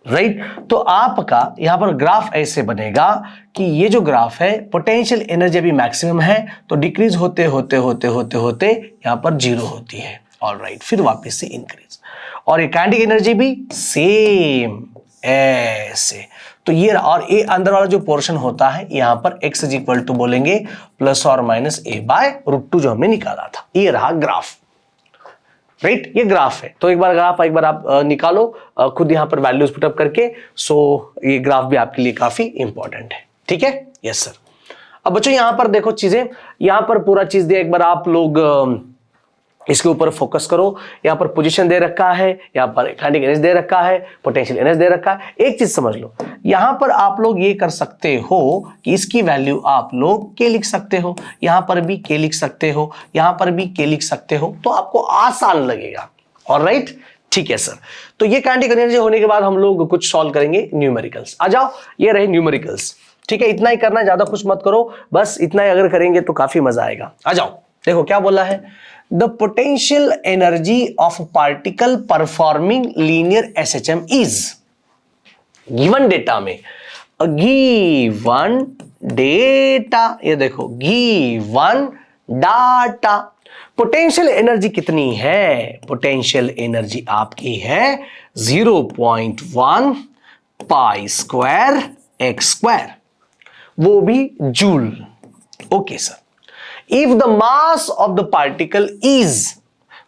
राइट। तो आपका यहां पर ग्राफ ऐसे बनेगा कि ये जो ग्राफ है पोटेंशियल एनर्जी अभी मैक्सिमम है, तो डिक्रीज होते होते यहां पर 0 होती है। ऑलराइट, फिर वापस से इंक्रीज। और ये काइनेटिक एनर्जी भी सेम ऐसे। तो ये और ए अंदर वाला जो पोर्शन होता है यहां पर x इज इक्वल टू बोलेंगे प्लस और माइनस a बाय √2 जो हमने निकाला था। ये रहा ग्राफ, राइट। ये ग्राफ है। तो एक बार आप निकालो खुद यहां पर वैल्यूज पुटअप करके। सो ये ग्राफ भी आपके लिए काफी इंपॉर्टेंट है, ठीक है। Yes sir. अब बच्चों यहां पर देखो चीजें, यहां पर पूरा चीज दिया, एक बार आप लोग इसके ऊपर फोकस करो। यहां पर पोजीशन दे रखा है, यहां पर काइनेटिक एनर्जी दे रखा है, पोटेंशियल एनर्जी दे रखा है। एक चीज समझ लो, यहां पर आप लोग ये कर सकते हो कि इसकी वैल्यू आप लोग k लिख सकते हो, यहां पर भी k लिख सकते हो, यहां पर भी k लिख सकते हो, तो आपको आसान लगेगा। ऑलराइट, ठीक है सर। तो ये काइनेटिक एनर्जी होने के बाद हम लोग कुछ सॉल्व करेंगे न्यूमेरिकल्स। आ जाओ, ये रहे न्यूमेरिकल्स, ठीक है। इतना ही करना है, ज्यादा कुछ मत करो, बस इतना ही अगर करेंगे तो काफी मजा आएगा। आ जाओ, देखो क्या बोला है, the potential energy of particle performing linear SHM is, given data में, गिवन डेटा, ये देखो गिवन डाटा, पोटेंशियल एनर्जी कितनी है, पोटेंशियल एनर्जी आपकी है 0.1 पाई स्क्वायर एक्स स्क्वायर, वो भी joule. Okay sir, if the mass of the particle is,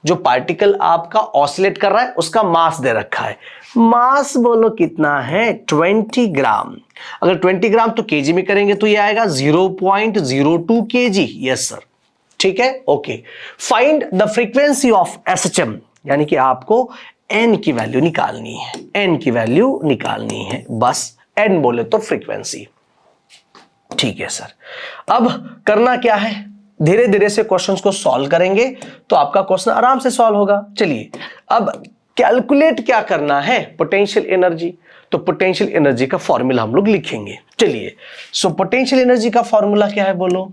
जो पार्टिकल आपका ऑसिलेट कर रहा है उसका मास दे रखा है, मास बोलो कितना है 20 ग्राम, अगर 20 ग्राम तो केजी में करेंगे तो ये आएगा 0.02 केजी। यस सर, ठीक है, okay. Find the frequency of SHM, यानी कि आपको एन की वैल्यू निकालनी है, एन की वैल्यू निकालनी है, बस एन बोले तो फ्रीक्वेंसी। ठीक है सर, अब करना क्या है, धीरे धीरे से क्वेश्चंस को सॉल्व करेंगे तो आपका क्वेश्चन आराम से सॉल्व होगा। चलिए अब कैलकुलेट क्या करना है, पोटेंशियल एनर्जी, तो पोटेंशियल एनर्जी का फॉर्मूला हम लोग लिखेंगे। चलिए, सो पोटेंशियल एनर्जी का फॉर्मूला क्या है बोलो,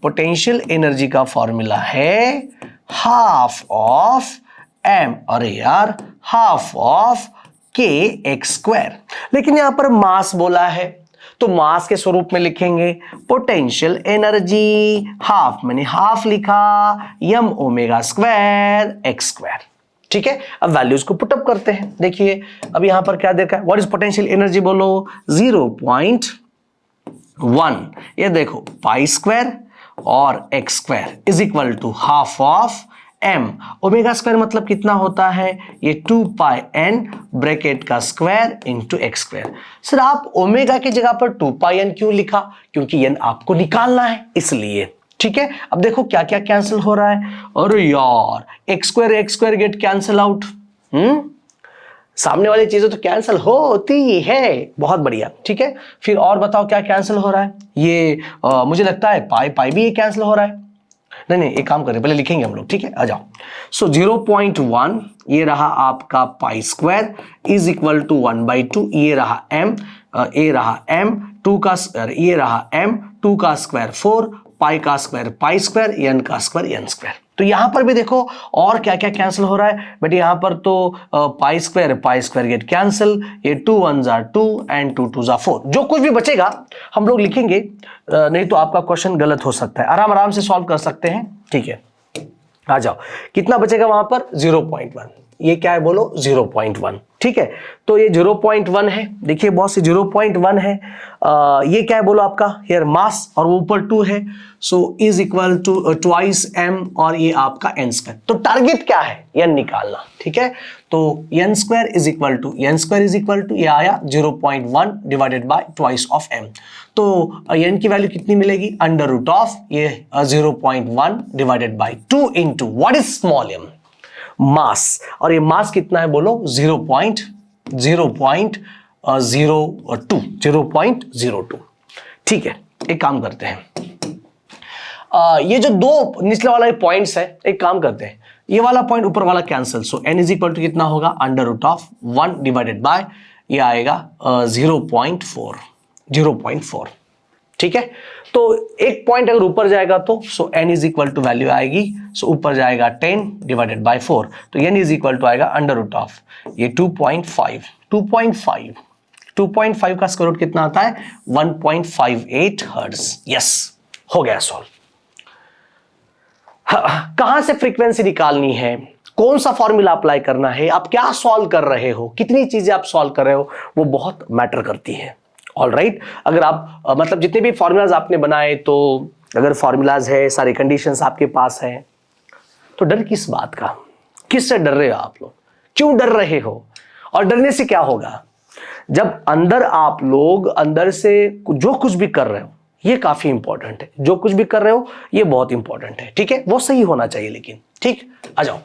पोटेंशियल एनर्जी का फॉर्मूला है हाफ ऑफ एम, अरे यार half of K X square, लेकिन यहां पर मास बोला है तो मास के स्वरूप में लिखेंगे पोटेंशियल एनर्जी, हाफ मैंने हाफ लिखा, यम ओमेगा स्क्वायर एक्स स्क्वायर। ठीक है, अब वैल्यूज को पुटअप करते हैं। देखिए अब यहां पर क्या देखा है, व्हाट इज पोटेंशियल एनर्जी बोलो 0.1, ये देखो पाई स्क्वायर और X square is equal to half of M, omega square मतलब कितना होता है, ये 2 पाई एन ब्रैकेट का square into X square. Sir आप ओमेगा की जगह पर 2 पाई एन क्यों लिखा, क्योंकि एन आपको निकालना है इसलिए। ठीक है, अब देखो क्या क्या कैंसिल हो रहा है, अरे यार x square get cancel out, सामने वाली चीजें तो कैंसिल होती है, बहुत बढ़िया। ठीक है, फिर और बताओ क्या कैंसिल हो रहा है, ये मुझे लगता है पाई पाई भी ये कैंसिल हो रहा है, नहीं एक काम करें पहले लिखेंगे हम लोग। ठीक है, आ जाओ। सो 0.1 ये रहा आपका pi square is equal to 1/2, ये रहा एम, ये रहा एम 2 का स्क्वायर, ये रहा एम 2 का स्क्वायर 4, पाई का स्क्वायर पाई स्क्वायर, एन का स्क्वायर एन स्क्वायर। तो यहां पर भी देखो और क्या क्या कैंसिल हो रहा है, बट यहां पर तो पाई स्क्वायर गेट कैंसिल, ये 2 1s are 2 and 2 2s are 4, जो कुछ भी बचेगा हम लोग लिखेंगे, नहीं तो आपका क्वेश्चन गलत हो सकता है, आराम आराम से सॉल्व कर सकते हैं। ठीक है, आ जाओ, कितना बचेगा वहां पर 0.1, ये क्या है बोलो 0.1। ठीक है, तो ये 0.1 है, देखिए बहुत सी 0.1 है, ये क्या है बोलो आपका हियर मास, और वो ऊपर 2 है, so is equal to twice M, और ये आपका एन स्क्वायर। तो टारगेट क्या है, एन निकालना। ठीक है, तो n square is equal to ये आया 0.1 divided by twice of M, तो एन की वैल्यू कितनी मिलेगी, अंडर रूट ऑफ ये 0.1 divided by 2 into what is small M, mass, और ये मास कितना है बोलो 0.02। ठीक है, एक काम करते हैं, ये जो दो निचले वाला पॉइंट्स है, एक काम करते हैं, ये वाला पॉइंट ऊपर वाला cancel, so n is equal to कितना होगा under root of 1 divided by ये आएगा 0.4। ठीक है, तो एक पॉइंट अगर ऊपर जाएगा तो so n is equal to value आएगी, सो ऊपर जाएगा 10 डिवाइडेड बाय 4, तो n इज इक्वल टू आएगा अंडर रूट ऑफ ये 2.5 का स्क्वायर रूट कितना आता है 1.58 हर्ट्ज। यस, हो गया सॉल्व। कहां से फ्रीक्वेंसी निकालनी है, कौन सा फॉर्मूला अप्लाई करना है, आप क्या सॉल्व कर रहे हो, कितनी चीजें आप सॉल्व कर रहे हो, वो बहुत मैटर करती है। ऑलराइट, अगर आप मतलब जितने भी फॉर्मूलाज आपने बनाए, तो अगर फॉर्मूलाज है, सारे कंडीशंस आपके पास है, तो डर किस बात का, किससे डर रहे हो आप लोग, क्यों डर रहे हो, और डरने से क्या होगा, जब अंदर आप लोग अंदर से जो कुछ भी कर रहे हो, ये काफी इंपॉर्टेंट है, जो कुछ भी कर रहे हो ये बहुत इंपॉर्टेंट है। ठीक है, वो सही होना चाहिए, लेकिन ठीक, आ जाओ।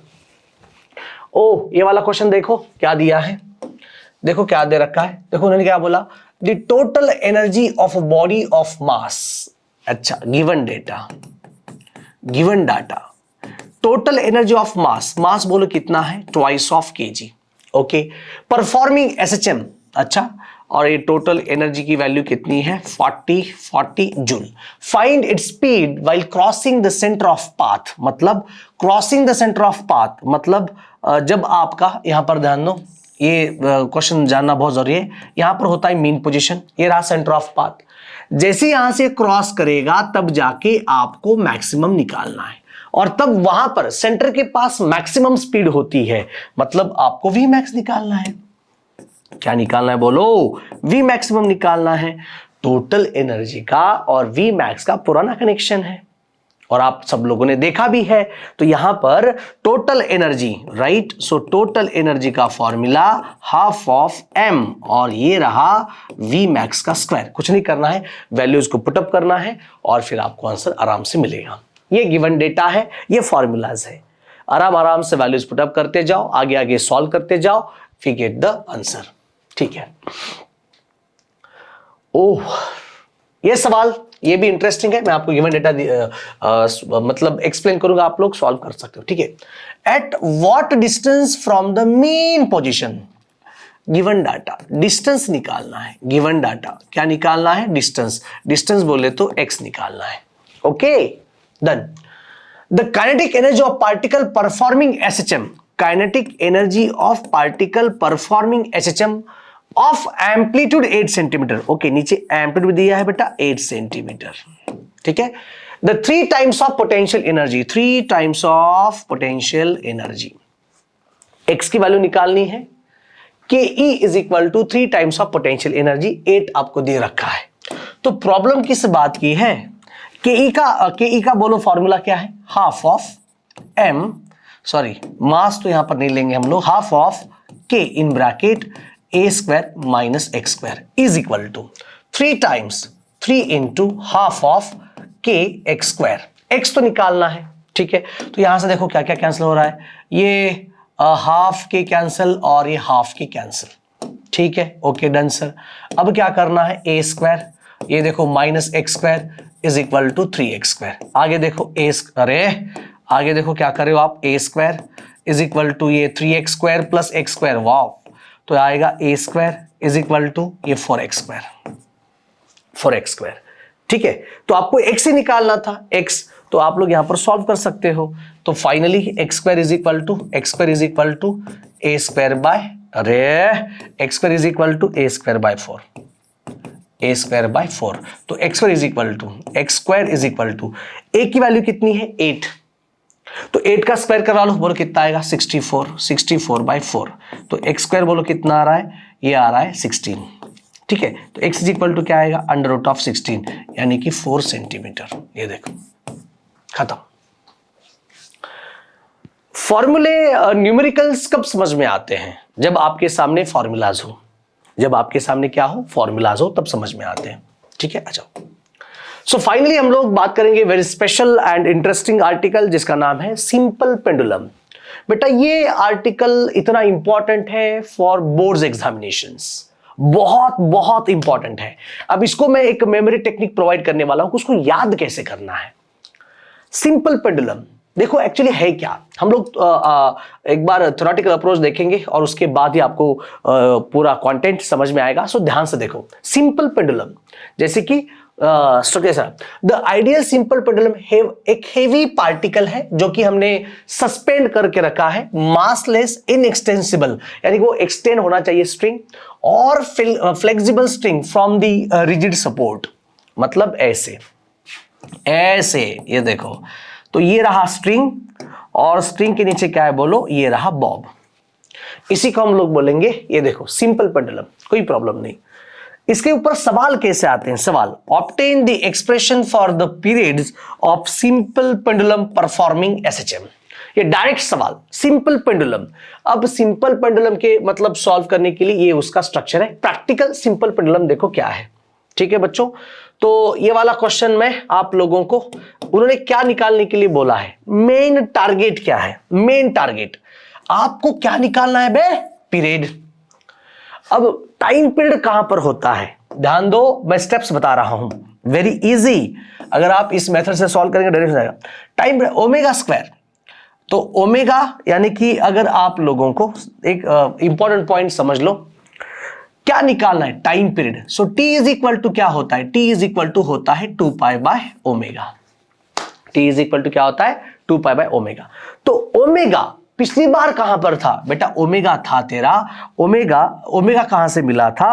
ओ ये वाला क्वेश्चन देखो क्या दिया है, देखो क्या दे रखा है, देखो उन्होंने क्या बोला, the total energy of body of mass, अच्छा given data, total energy of mass, mass बोलो कितना है twice of KG. Okay, performing SHM, अच्छा और ये टोटल एनर्जी की वैल्यू कितनी है 40 joule. Find its speed while crossing the centre of path, मतलब crossing the centre of path मतलब जब आपका, यहां पर ध्यान दो, ये क्वेश्चन जानना बहुत जरूरी है। यहां पर होता है मीन पोजीशन, ये रहा सेंटर ऑफ पाथ, जैसे यहां से क्रॉस करेगा तब जाके आपको मैक्सिमम निकालना है, और तब वहां पर सेंटर के पास मैक्सिमम स्पीड होती है, मतलब आपको वी मैक्स निकालना है। क्या निकालना है बोलो? वी मैक्सिमम निकालना है। टोटल एनर्जी का और वी मैक्स का पुराना कनेक्शन है और आप सब लोगों ने देखा भी है। तो यहां पर टोटल एनर्जी, राइट, सो टोटल एनर्जी का फॉर्मूला हाफ ऑफ एम, और ये रहा वी मैक्स का स्क्वायर। कुछ नहीं करना है, वैल्यूज को पुटअप करना है और फिर आपको आंसर आराम से मिलेगा। ये गिवन डेटा है, ये फॉर्मूलाज है, आराम आराम से वैल्यूज पुटअप करते जाओ, आगे आगे सॉल्व करते जाओ, फिर गेट द आंसर। ठीक है। ओह, ये सवाल ये भी इंटरेस्टिंग है, मैं आपको गिवन डेटा मतलब एक्सप्लेन करूंगा, आप लोग सॉल्व कर सकते हो। ठीक है। At what distance from the main position, given data, distance निकालना है। गिवन डाटा क्या निकालना है? डिस्टेंस। डिस्टेंस बोले तो x निकालना है। Okay, done. The kinetic energy of particle performing SHM, kinetic energy of particle performing SHM of amplitude 8 centimetre. Okay, नीचे एम्पलीट्यूड दिया है बेटा 8 सेंटीमीटर। ठीक है। The 3 times of potential energy, 3 times of potential energy, x की value निकालनी है। K E is equal to 3 times of potential energy, 8 आपको दे रखा है। तो प्रॉब्लम किस बात की है? के ई का बोलो फॉर्मूला क्या है? Half of M, sorry mass तो यहां पर नहीं लेंगे हम लोग, half of K in bracket A square minus x square is equal to 3 times 3 into half of K X square. X तो निकालना है। ठीक है, तो यहां से देखो क्या क्या कैंसिल हो रहा है, ये हाफ के कैंसिल और ये हाफ के कैंसिल। ठीक है, ओके डन सर। अब क्या करना है? ए स्क्वायर, ये देखो minus x square is equal to 3x square. आगे देखो अरे आगे देखो क्या कर रहे हो आप, ए स्क्वायर इज इक्वल टू ये 3x square plus X square, wow, तो आएगा ए स्क्वायर इज इक्वल टू ये 4x स्क्वायर, 4x स्क्वायर। ठीक है, तो आपको x ही निकालना था, x, तो आप लोग यहां पर सॉल्व कर सकते हो। तो finally x square is equal to a square by, अरे x square is equal to a square by 4, a square by 4। तो x square is equal to a की वैल्यू कितनी है? 8, तो 8 का स्क्वायर करा लो, बोलो कितना आएगा? 64 बाय 4। तो एक्स स्क्वायर बोलो कितना आ रहा है? ये आ रहा है 16। ठीक है, तो x इज इक्वल टू क्या आएगा? अंडर रूट ऑफ 16, यानी कि 4 सेंटीमीटर। ये देखो, खत्म। फॉर्मूले न्यूमेरिकल्स कब समझ में आते हैं? जब आपके सामने फॉर्मूलाज हो, जब आपके सामने क्या हो? फॉर्मूलाज हो, तब समझ में आते हैं। ठीक है, अच्छा। सो फाइनली हम लोग बात करेंगे very special and interesting article जिसका नाम है सिंपल पेंडुलम। बेटा ये आर्टिकल इतना इंपॉर्टेंट है फॉर बोर्ड्स एग्जामिनेशंस, बहुत बहुत इंपॉर्टेंट है। अब इसको मैं एक मेमोरी टेक्निक प्रोवाइड करने वाला हूं, उसको याद कैसे करना है। सिंपल पेंडुलम देखो एक्चुअली है क्या, हम लोग एक बार थ्योरेटिकल अप्रोच देखेंगे और उसके बाद ही आपको पूरा कंटेंट समझ में आएगा। सो ध्यान से देखो, सिंपल पेंडुलम जैसे कि structure, the ideal simple pendulum एक हेवी पार्टिकल है जो कि हमने सस्पेंड करके रखा है, मासलेस, इनएक्सटेंसिबल, यानी वो एक्सटेंड होना चाहिए स्ट्रिंग, और flexible string from the rigid support, मतलब ऐसे ऐसे, ये देखो, तो ये रहा स्ट्रिंग और स्ट्रिंग के नीचे क्या है बोलो, ये रहा बॉब। इसी को हम लोग बोलेंगे, ये देखो सिंपल पेंडुलम, कोई प्रॉब्लम नहीं। इसके ऊपर सवाल कैसे आते हैं? सवाल, obtain the expression for the periods of simple pendulum performing SHM. ये डायरेक्ट सवाल, सिंपल पेंडुलम। अब सिंपल पेंडुलम के मतलब सॉल्व करने के लिए ये उसका स्ट्रक्चर है। प्रैक्टिकल सिंपल पेंडुलम देखो क्या है। ठीक है बच्चों, तो ये वाला क्वेश्चन में आप लोगों को उन्होंने क्या निकालने के लिए बोला है, मेन टारगेट क्या है? मेन टारगेट आपको क्या निकालना है बे? पीरियड। अब टाइम पीरियड कहां पर होता है? ध्यान दो, मैं स्टेप्स बता रहा हूं, वेरी इजी। अगर आप इस मेथड से सॉल्व करेंगे डायरेक्ट हो जाएगा। टाइम पीरियड ओमेगा स्क्वायर, तो ओमेगा यानी कि अगर आप लोगों को एक इंपॉर्टेंट पॉइंट समझ लो, क्या निकालना है, time period. So T is equal to क्या होता है, टी इज इक्वल टू होता है 2π/ओमेगा। टी इज इक्वल टू क्या होता है, 2π/ओमेगा। तो ओमेगा पिछली बार कहां पर था बेटा, ओमेगा था तेरा, ओमेगा ओमेगा कहां से मिला था,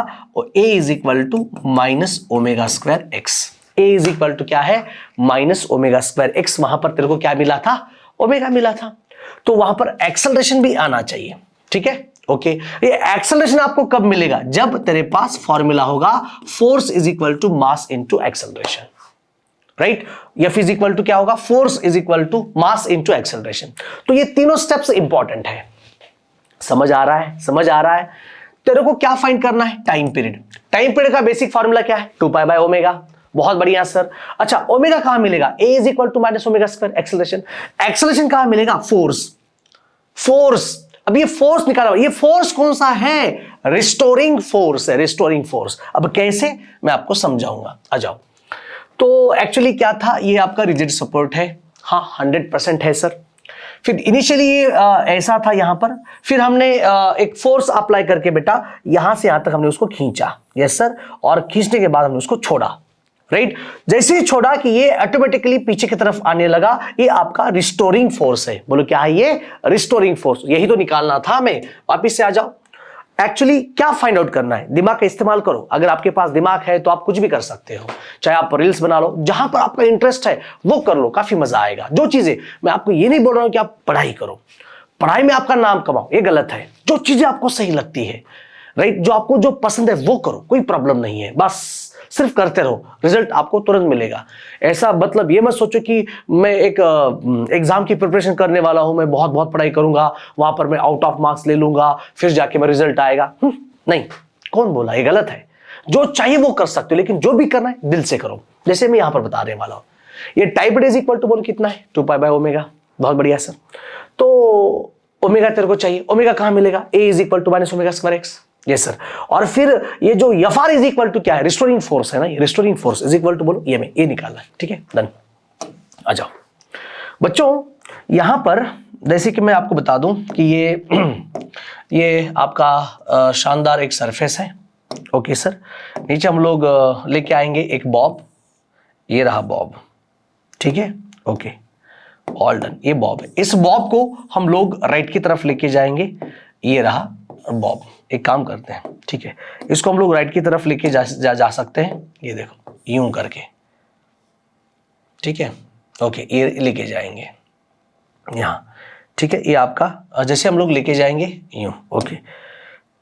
a is equal to -ω²x। A is equal to क्या है, -ω²x। वहां पर तेरे को क्या मिला था, ओमेगा मिला था। तो वहां पर एक्सेलरेशन भी आना चाहिए, ठीक है, ओके। ये एक्सेलरेशन आपको कब मिलेगा, जब तेरे पास फॉर्मूला होगा force is equal to mass into acceleration, right. F is equal to क्या होगा, force is equal to mass into acceleration. तो ये तीनों स्टेप्स इंपॉर्टेंट है। समझ आ रहा है, समझ आ रहा है। तेरे को क्या फाइंड करना है, टाइम पीरियड। टाइम पीरियड का बेसिक फॉर्मूला क्या है, 2π/ओमेगा। बहुत बढ़िया सर। अच्छा, ओमेगा कहां मिलेगा, a is equal to -ω² acceleration. Acceleration कहां मिलेगा, फोर्स। फोर्स, अब ये फोर्स निकाला, ये फोर्स कौन सा है, रिस्टोरिंग फोर्स है, रिस्टोरिंग फोर्स। अब कैसे, मैं आपको समझाऊंगा, आ जाओ। तो एक्चुअली क्या था, ये आपका रिजिड सपोर्ट है, हाँ 100% है सर। फिर इनिशियली ऐसा था यहां पर, फिर हमने एक फोर्स अप्लाई करके बेटा यहां से यहां तक हमने उसको खींचा, यस सर, और खींचने के बाद हमने उसको छोड़ा, राइट। जैसे ही छोड़ा कि ये ऑटोमेटिकली पीछे की तरफ आने लगा, ये आपका रिस्टोरिंग फोर्स है। बोलो क्या है ये, रिस्टोरिंग फोर्स। यही तो निकालना था हमें। वापिस से आ जाओ। एक्चुअली क्या फाइंड आउट करना है, दिमाग का इस्तेमाल करो। अगर आपके पास दिमाग है तो आप कुछ भी कर सकते हो, चाहे आप रील्स बना लो, जहां पर आपका इंटरेस्ट है वो कर लो, काफी मजा आएगा। जो चीजें, मैं आपको ये नहीं बोल रहा हूं कि आप पढ़ाई करो, पढ़ाई में आपका नाम कमाओ, ये गलत है। जो चीजें आपको सही लगती है, राइट, जो आपको जो पसंद है वो करो, कोई प्रॉब्लम नहीं है। बस सिर्फ करते रहो, रिजल्ट आपको तुरंत मिलेगा। ऐसा मतलब ये मत सोचो कि मैं एक एग्जाम की प्रिपरेशन करने वाला हूं, मैं बहुत बहुत पढ़ाई करूंगा, वहां पर मैं आउट ऑफ मार्क्स ले लूंगा, फिर जाके मैं रिजल्ट आएगा। नहीं, कौन बोला, ये गलत है। जो चाहिए वो कर सकते हो, लेकिन जो भी करना है दिल से करो, जैसे मैं यहां पर बता रहे वाला हूं। ये टाइप इज इक्वल टू बोल कितना है, 2π/ओमेगा। बहुत बढ़िया सर। तो ओमेगा तेरे को चाहिए, ओमेगा कहां मिलेगा, a is equal to -ω²x, yes sir. और फिर ये जो Fr इज इक्वल टू क्या है, रिस्टोरिंग फोर्स है ना, ये restoring force is equal to बोलो ये में, ये निकालना है, ठीक है, डन। आ जाओ बच्चों, यहां पर जैसे कि मैं आपको बता दूं कि ये आपका शानदार एक सरफेस है, ओके सर। नीचे हम लोग लेके आएंगे एक बॉब, ये रहा बॉब, ठीक है, ओके, ऑल डन। ये बॉब है, इस बॉब को हम लोग राइट की तरफ लेके जाएंगे, ये रहा बॉब। एक काम करते हैं, ठीक है, इसको हम लोग राइट की तरफ लेके जा सकते हैं, ये देखो यूं करके, ठीक है, ओके, ये लेके जाएंगे यहाँ, ठीक है। ये आपका जैसे हम लोग लेके जाएंगे यूं, ओके,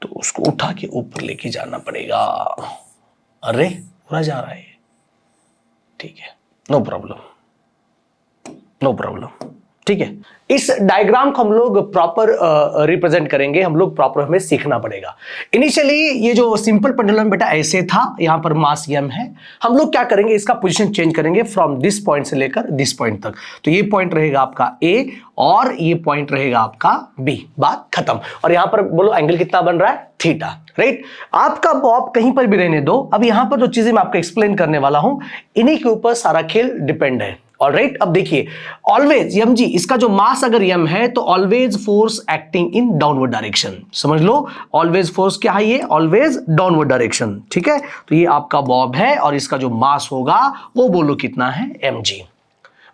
तो उसको उठा के ऊपर लेके जाना पड़ेगा। अरे पूरा जा रहा है, ठीक है, नो प्रॉब्लम, नो प्रॉब्लम, ठीक है। इस डायग्राम को हम लोग प्रॉपर रिप्रेजेंट करेंगे, हम लोग प्रॉपर हमें सीखना पड़ेगा। इनिशियली ये जो सिंपल पेंडुलम बेटा ऐसे था, यहां पर मास m है, हम लोग क्या करेंगे, इसका पोजीशन चेंज करेंगे फ्रॉम दिस पॉइंट से लेकर दिस पॉइंट तक। तो ये पॉइंट रहेगा आपका A और ये पॉइंट रहेगा आपका B, बात खत्म। और यहां पर बोलो एंगल कितना बन रहा है, थीटा, राइट। आपका बॉब कहीं पर भी रहने दो, अब यहां पर जो चीजें मैं आपको एक्सप्लेन करने वाला हूं, इन्हीं के ऊपर सारा खेल डिपेंड है, ऑलराइट। अब देखिए, ऑलवेज mg, इसका जो मास अगर m है तो always force acting in downward direction, समझ लो। ऑलवेज फोर्स क्या है, ये ऑलवेज डाउनवर्ड डायरेक्शन, ठीक है। तो ये आपका बॉब है और इसका जो मास होगा वो बोलो कितना है, mg।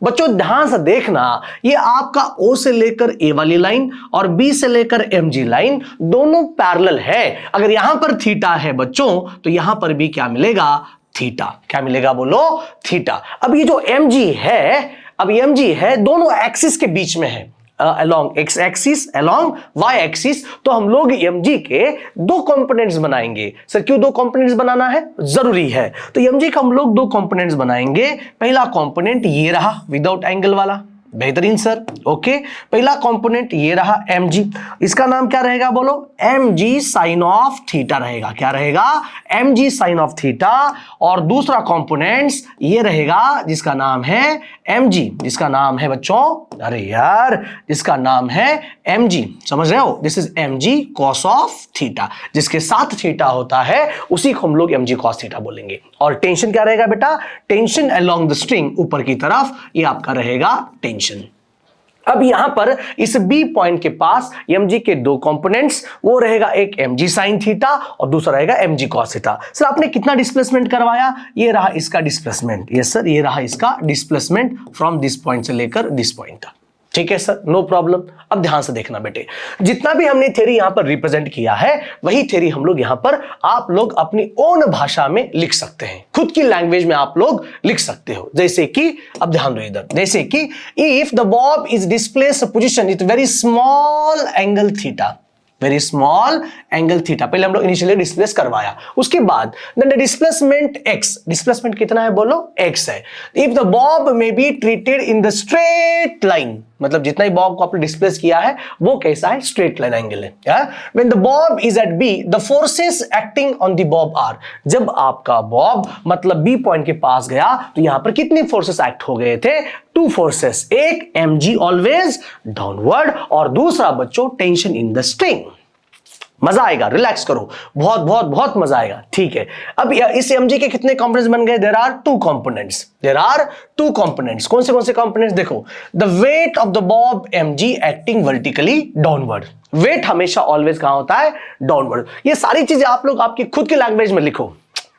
बच्चों ध्यान से देखना, ये आपका O से लेकर A वाली लाइन और B से लेकर mg लाइन दोनों पैरेलल है। अगर यहां पर थीटा है बच्चों, तो यहां पर भी क्या मिलेगा, थीटा। क्या मिलेगा, बोलो थीटा। अब ये जो mg है, अब mg है दोनों एक्सिस के बीच में है, along x axis, along y axis. तो हम लोग mg के दो कंपोनेंट्स बनाएंगे। सर क्यों दो कंपोनेंट्स बनाना है, जरूरी है। तो mg का हम लोग दो कंपोनेंट्स बनाएंगे। पहला कंपोनेंट ये रहा विदाउट एंगल वाला, बेहतरीन सर, ओके। पहला कंपोनेंट ये रहा mg, इसका नाम क्या रहेगा, बोलो mg साइन ऑफ थीटा रहेगा। क्या रहेगा, mg साइन ऑफ थीटा। और दूसरा कंपोनेंट्स ये रहेगा जिसका नाम है mg, जिसका नाम है बच्चों, अरे यार, जिसका नाम है mg, समझ रहे हो, this is mg cos of theta. जिसके साथ थीटा होता है उसी को हम लोग mg cos थीटा बोलेंगे। और टेंशन क्या रहेगा बेटा, टेंशन अलोंग द स्ट्रिंग, ऊपर की तरफ, ये आपका रहेगा टेंशन। अब यहां पर इस बी पॉइंट के पास mg के दो कंपोनेंट्स, वो रहेगा एक mg sin थीटा और दूसरा रहेगा mg cos थीटा। सर आपने कितना डिस्प्लेसमेंट करवाया? ये रहा इसका डिस्प्लेसमेंट, यस सर, ये रहा इसका डिस्प्लेसमेंट फ्रॉम दिस पॉइंट से लेकर दिस पॉइंट तक। ठीक है सर, नो प्रॉब्लम। अब ध्यान से देखना बेटे, जितना भी हमने थ्योरी यहां पर रिप्रेजेंट किया है वही थ्योरी हम लोग यहां पर आप लोग अपनी ओन भाषा में लिख सकते हैं, खुद की लैंग्वेज में आप लोग लिख सकते हो। जैसे कि अब ध्यान दो इधर, जैसे कि if the bob is displace position it very small angle theta, very small angle theta, पहले हम लोग इनिशियली डिस्प्लेस करवाया, उसके बाद then the displacement x, displacement कितना है बोलो? x है। If the bob may be treated in the straight line, मतलब जितना ही बॉब को आपने डिस्प्लेस किया है वो कैसा है? स्ट्रेट लाइन एंगल है। When the bob is at B the forces acting on the bob are, जब आपका बॉब मतलब बी पॉइंट के पास गया तो यहां पर कितनी फोर्सेस एक्ट हो गए थे? टू फोर्सेस, एक mg ऑलवेज डाउनवर्ड और दूसरा बच्चों टेंशन इन द स्ट्रिंग। मजा आएगा, रिलैक्स करो, बहुत बहुत बहुत मजा आएगा। ठीक है, अब इस mg के कितने कंपोनेंट्स बन गए? There are two components, there are two components. कौन से कंपोनेंट्स? देखो, the weight of the bob mg acting vertically downward, weight हमेशा ऑलवेज कहां होता है? डाउनवर्ड। ये सारी चीजें आप लोग आपकी खुद की लैंग्वेज में लिखो,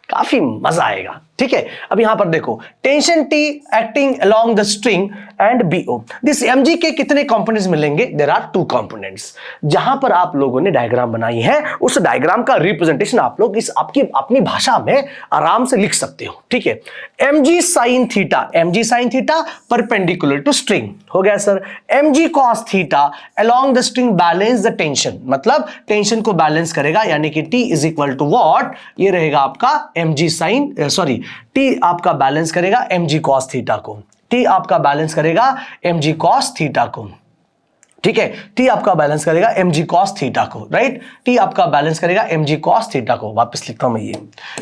काफी मजा आएगा। ठीक है, अब यहां पर देखो, tension T acting along the string and BO, this mg के कितने कंपोनेंट्स मिलेंगे? There are two components. जहां पर आप लोगों ने डायग्राम बनाई है उस डायग्राम का रिप्रेजेंटेशन आप लोग इस आपकी अपनी भाषा में आराम से लिख सकते हो। ठीक है, mg sin theta, mg sin theta perpendicular to string हो गया sir. mg cos theta along the string balance the tension, मतलब टेंशन को बैलेंस करेगा, यानी कि T is equal to what? ये रहेगा आपका mg sin, सॉरी T आपका बैलेंस करेगा mg cos थीटा को, T आपका बैलेंस करेगा mg cos थीटा को। ठीक है, T आपका बैलेंस करेगा mg cos थीटा को, राइट? T आपका बैलेंस करेगा mg cos थीटा को, वापस लिखता हूं मैं ये,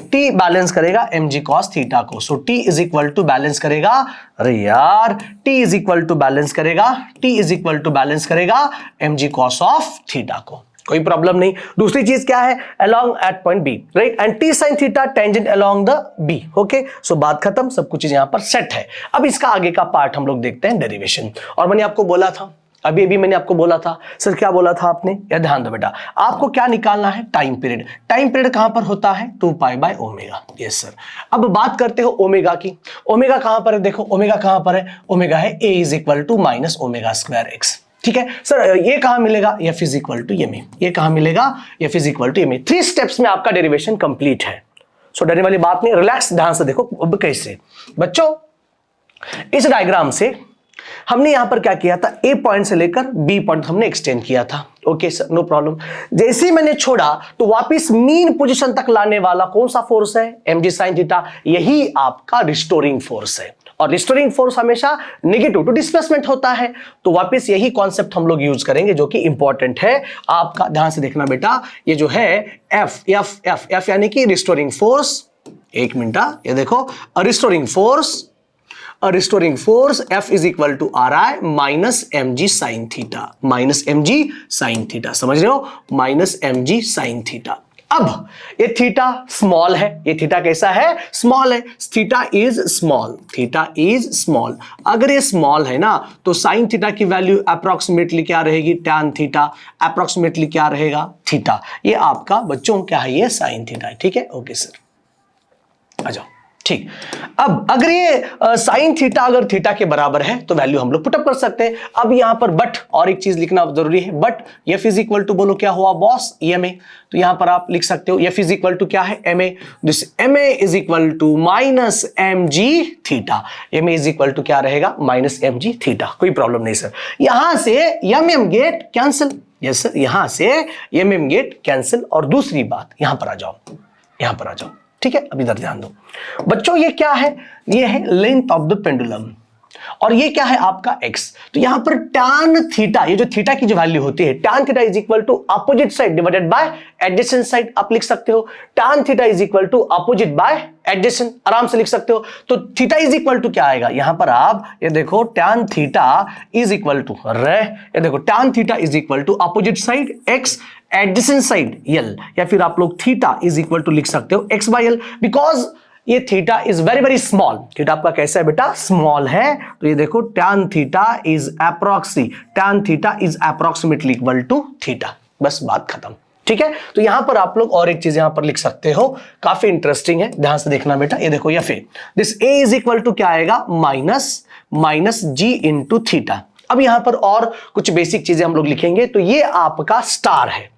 T बैलेंस करेगा mg cos थीटा को। So T is equal to balance करेगा, अरे यार, T is equal to balance करेगा, T is equal to balance करेगा mg cos ऑफ थीटा को, कोई प्रॉब्लम नहीं। दूसरी चीज क्या है? Along at point B, right? And T sin theta tangent along the B. Okay, so बात खत्म, सब कुछ यहां पर सेट है। अब इसका आगे का पार्ट हम लोग देखते हैं, डेरिवेशन। और मैंने आपको बोला था, अभी मैंने आपको बोला था, सर क्या बोला था आपने? या ध्यान दो बेटा, आपको क्या निकालना है? Time period. टाइम पीरियड कहां पर होता है? 2π बाय ओमेगा। Yes sir. अब बात करते हो ओमेगा की। ओमेगा कहां पर है? देखो ओमेगा कहां पर है? ओमेगा है a is equal to minus omega square x। ठीक है सर, ये कहां मिलेगा? f is equal to ma। ये कहां मिलेगा? f is equal to ma। 3 steps में आपका डेरिवेशन कंप्लीट है। सो डरने वाली बात नहीं, रिलैक्स, ध्यान से देखो। अब कैसे बच्चों, इस डायग्राम से हमने यहां पर क्या किया था? ए पॉइंट से लेकर बी पॉइंट हमने एक्सटेंड किया था। Okay sir, no problem. जैसे ही मैंने छोड़ा तो वापस मीन पोजीशन तक लाने वाला कौन सा फोर्स है? mg sin theta. यही आपका रिस्टोरिंग फोर्स है, और रिस्टोरिंग फोर्स हमेशा नेगेटिव टू डिस्प्लेसमेंट होता है। तो वापस यही कॉन्सेप्ट हम लोग यूज करेंगे, जो कि इंपॉर्टेंट है आपका। ध्यान से देखना बेटा, ये जो है एफ यानी कि रिस्टोरिंग फोर्स। एक मिनट, ये देखो, restoring force F is equal to RI minus mg sin theta, minus mg sin theta, समझ रहे हो? Minus mg sin theta. अब ये थीटा स्मॉल है, ये थीटा कैसा है? स्मॉल है। Theta is small, theta is small. अगर ये स्मॉल है ना, तो साइन थीटा की वैल्यू अप्रोक्सीमेटली क्या रहेगी? Tan theta. अप्रोक्सीमेटली क्या रहेगा? थीटा। ये आपका बच्चों क्या है? ये साइन थीटा है। ठीक है, ओके सर, आ जाओ। ठीक, अब अगर ये साइन थीटा अगर थीटा के बराबर है तो वैल्यू हम लोग पुटअप कर सकते हैं। अब यहां पर बट और एक चीज लिखना जरूरी है, but F is equal to बोलो क्या हुआ बॉस? M A. तो यहां पर आप लिख सकते हो एफ इज इक्वल टू क्या है? M A. This M A is equal to minus M G theta. M A is equal to क्या रहेगा? Minus M G theta. कोई प्रॉब्लम नहीं सर। यहां से M M get cancel. Yes sir, यहां से एम एम गेट कैंसिल। और दूसरी बात, यहां पर आ जाओ, यहां पर आ जाओ। ठीक है, अब इधर ध्यान दो बच्चों, ये क्या है? ये है लेंथ ऑफ द पेंडुलम, और ये क्या है आपका x। तो यहां पर tan थीटा, ये जो थीटा की जो वैल्यू होती है, tan theta is equal to opposite side divided by adjacent side. आप लिख सकते हो tan theta is equal to opposite by adjacent, आराम से लिख सकते हो। तो थीटा इज इक्वल टू क्या आएगा? यहां पर आप ये देखो, tan theta is equal to ये देखो, tan theta is equal to opposite side x, adjacent side l, या फिर आप लोग थीटा इज इक्वल टू लिख सकते हो x बाय l, बिकॉज ये theta is very very small, theta आपका कैसा है बेटा, स्मॉल है, तो ये देखो tan theta is approximately equal to theta, बस बात खत्म। ठीक है, तो यहां पर आप लोग और एक चीज यहां पर लिख सकते हो, काफी इंटरेस्टिंग है, ध्यान से देखना बेटा। ये देखो या फिर this a is equal to क्या आएगा, माइनस जी इंटू थीटा। अब यहां पर और कुछ बेसिक चीजें हम लोग लिखेंगे, तो ये आपका स्टार है,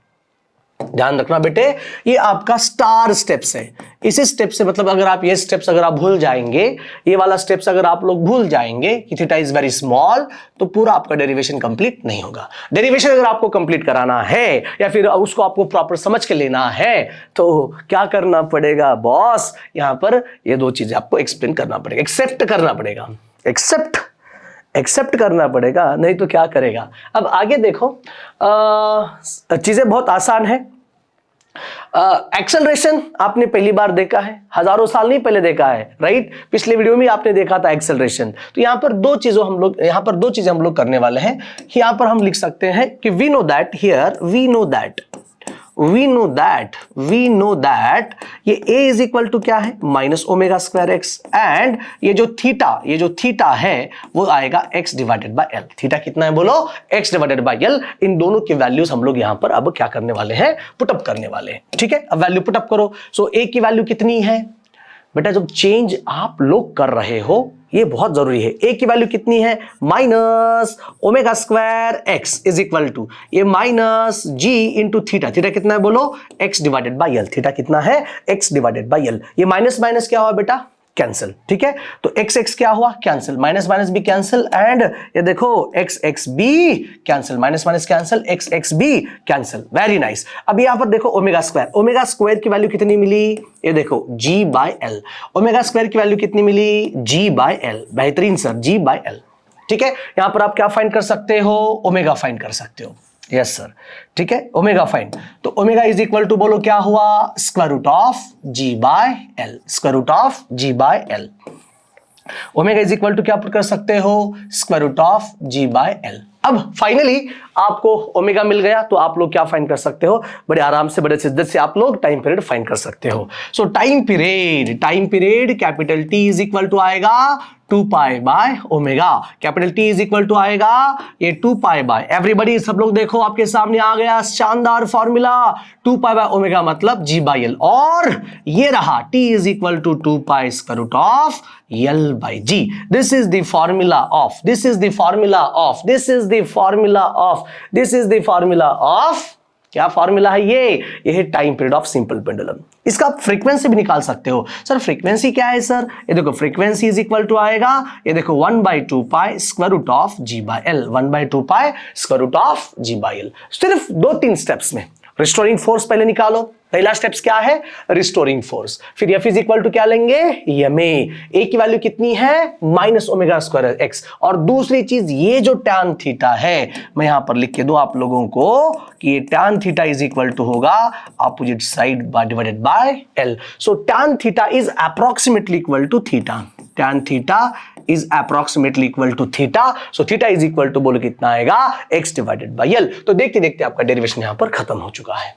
ध्यान रखना बेटे, ये आपका स्टार स्टेप्स है। इसी स्टेप से मतलब अगर आप ये स्टेप्स अगर आप भूल जाएंगे, ये वाला स्टेप्स अगर आप लोग भूल जाएंगे कि थीटा इज वेरी स्मॉल, तो पूरा आपका डेरिवेशन कंप्लीट नहीं होगा। डेरिवेशन अगर आपको कंप्लीट कराना है या फिर उसको आपको प्रॉपर समझ के लेना है, तो क्या करना पड़ेगा बॉस, यहां पर ये दो चीजें आपको एक्सप्लेन करना पड़ेगा, एक्सेप्ट करना पड़ेगा, एक्सेप्ट करना पड़ेगा, नहीं तो क्या करेगा। अब आगे देखो, चीजें बहुत आसान है। एक्सेलरेशन आपने पहली बार देखा है, हजारों साल नहीं पहले देखा है, राइट। पिछले वीडियो में आपने देखा था एक्सेलरेशन। तो यहां पर दो चीजें हम लोग करने वाले हैं। यहां पर हम लिख सकते हैं कि वी नो दैट ये a इज इक्वल टू क्या है, minus omega square x, and ये जो थीटा है वो आएगा x divided by l। Theta कितना है बोलो, x डिवाइडेड बाय l। इन दोनों की वैल्यूज हम लोग यहां पर अब क्या करने वाले हैं, पुटअप करने वाले हैं। ठीक है, अब वैल्यू पुटअप करो। सो a की वैल्यू कितनी है बेटा, जब चेंज आप लोग कर रहे हो ये बहुत जरूरी है। a की वैल्यू कितनी है, minus omega square x is equal to ये minus g into theta. Theta कितना है बोलो, x divided by l। Theta कितना है, x डिवाइडेड बाय l। ये माइनस माइनस क्या हुआ बेटा, कैंसिल। ठीक है, तो x क्या हुआ, कैंसिल, माइनस माइनस भी कैंसिल, एंड ये देखो x भी cancel, minus minus cancel, x भी कैंसिल। Very nice. अब यहां पर देखो ओमेगा स्क्वायर की वैल्यू कितनी मिली, ये देखो g by l। Omega square की वैल्यू कितनी मिली, g बाय l। बेहतरीन सर, g बाय l। ठीक है, यहां पर आप क्या फाइंड कर सकते हो, ओमेगा फाइंड कर सकते हो। यस सर, ठीक है, ओमेगा फाइंड। तो ओमेगा इज इक्वल टू बोलो क्या हुआ, square root of G by L, square root of G by L. Omega is equal to क्या पुट कर सकते हो, square root of G by L. अब फाइनली आपको ओमेगा मिल गया, तो आप लोग क्या फाइंड कर सकते हो, बड़े आराम से, बड़े शिद्दत से आप लोग टाइम पीरियड फाइंड कर सकते हो। So time period capital T is equal to आएगा 2 pi by omega. Capital T is equal to आएगा ये 2 पाई बाय, एवरीबॉडी सब लोग देखो आपके सामने आ गया शानदार फॉर्मूला, 2 पाई बाय ओमेगा मतलब जी बाई एल, और ये रहा T is equal to 2 pi square root of L by G. This is the formula of क्या फॉर्मूला है ये है time period of simple pendulum. इसका आप फ्रीक्वेंसी भी निकाल सकते हो। सर फ्रीक्वेंसी क्या है सर, ये देखो फ्रीक्वेंसी इज इक्वल टू आएगा, ये देखो 1/2 pi square root of g by L, 1/2 pi square root of g by L. सिर्फ 2-3 स्टेप्स में रिस्टोरिंग फोर्स पहले निकालो। पहला स्टेप्स क्या है, रिस्टोरिंग फोर्स। फिर एफ इज इक्वल टू क्या लेंगे, एम ए की वैल्यू कितनी है, माइनस ओमेगा स्क्वायर एक्स। और दूसरी चीज ये जो टैन थीटा है, मैं यहां पर लिख के दूं आप लोगों को कि ये tan theta is equal to होगा opposite side divided by L. So tan theta is approximately equal to theta, tan theta is approximately equal to theta, so theta is equal to बोलो कितना आएगा, x divided by l। तो देखते देखते आपका derivation यहां पर खत्म हो चुका है,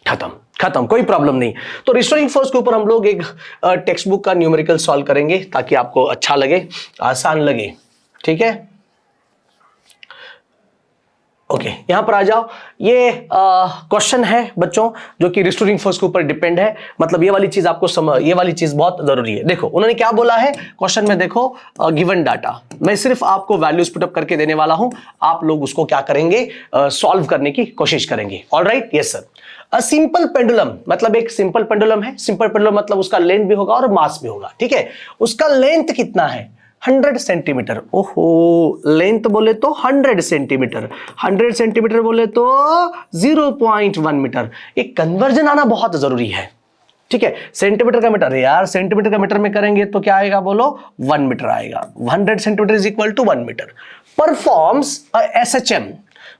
खत्म, कोई प्रॉब्लम नहीं। तो रिस्टोरिंग फोर्स के ऊपर हम लोग एक टेक्स्ट बुक का न्यूमेरिकल सॉल्व करेंगे ताकि आपको अच्छा लगे, आसान लगे। ठीक है, ओके, यहां पर आ जाओ। ये क्वेश्चन है बच्चों जो कि रिस्टोरिंग फोर्स के ऊपर डिपेंड है, मतलब ये वाली चीज आपको ये वाली चीज बहुत जरूरी है। देखो उन्होंने क्या बोला है क्वेश्चन में, देखो गिवन डाटा, मैं सिर्फ आपको वैल्यूज पुटअप करके देने वाला हूं, आप लोग उसको क्या करेंगे, सॉल्व करने की कोशिश करेंगे। Alright, yes sir. अ सिंपल पेंडुलम मतलब एक सिंपल पेंडुलम है, सिंपल पेंडुलम मतलब उसका लेंथ भी होगा और मास भी होगा। ठीक है, उसका लेंथ कितना है, 100 सेंटीमीटर। ओहो, लेंथ बोले तो 100 सेंटीमीटर, 100 सेंटीमीटर बोले तो 0.1 मीटर। एक कन्वर्जन आना बहुत जरूरी है। ठीक है, सेंटीमीटर का मीटर, यार सेंटीमीटर का मीटर में करेंगे तो क्या आएगा बोलो, 1 मीटर आएगा। 100 centimetre is equal to 1 metre. Performs SHM,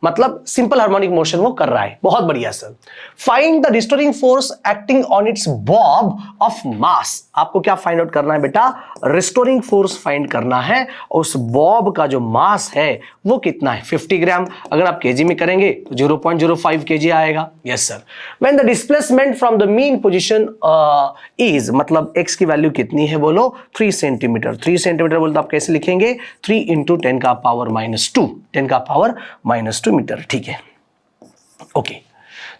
मतलब सिंपल हार्मोनिक मोशन वो कर रहा है। बहुत बढ़िया sir. Find the restoring force acting on its bob of mass. आपको क्या फाइंड आउट करना है बेटा? रिस्टोरिंग फोर्स फाइंड करना है। उस बॉब का जो मास है वो कितना है? 50 ग्राम। अगर आप केजी में करेंगे तो 0.05 केजी आएगा। Yes sir. When the displacement from the mean position is, मतलब x की वैल्यू कितनी है बोलो? 3 सेंटीमीटर। 3 सेंटीमीटर बोलते आप कैसे लिखेंगे? 3 इंटू 10 का पावर -2, 10 का पावर -2 मीटर। ठीक है, ओके।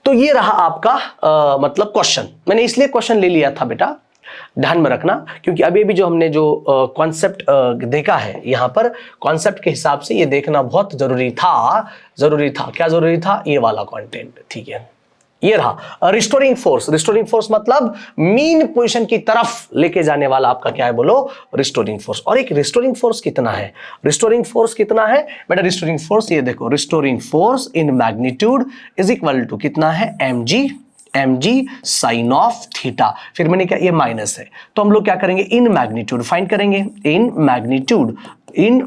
तो ये रहा आपका मतलब क्वेश्चन। मैंने इसलिए क्वेश्चन ले लिया था बेटा, ध्यान में रखना, क्योंकि अभी भी जो हमने जो कॉन्सेप्ट देखा है यहाँ पर, कॉन्सेप्ट के हिसाब से ये देखना बहुत जरूरी था। क्या जरूरी था? ये वाला कंटेंट। ठीक है, ये रहा रिस्टोरिंग फोर्स। रिस्टोरिंग फोर्स मतलब मीन पोजीशन की तरफ लेके जाने वाला आपका क्या है बोलो? Restoring force. और एक रिस्टोरिंग फोर्स कितना है? रिस्टोरिंग फोर्स कितना है बेटा? रिस्टोरिंग फोर्स ये देखो, restoring force in magnitude is equal to कितना है? mg sine of theta. फिर मैंने क्या, ये माइनस है तो हम लोग क्या करेंगे? इन मैग्नीट्यूड फाइंड करेंगे। In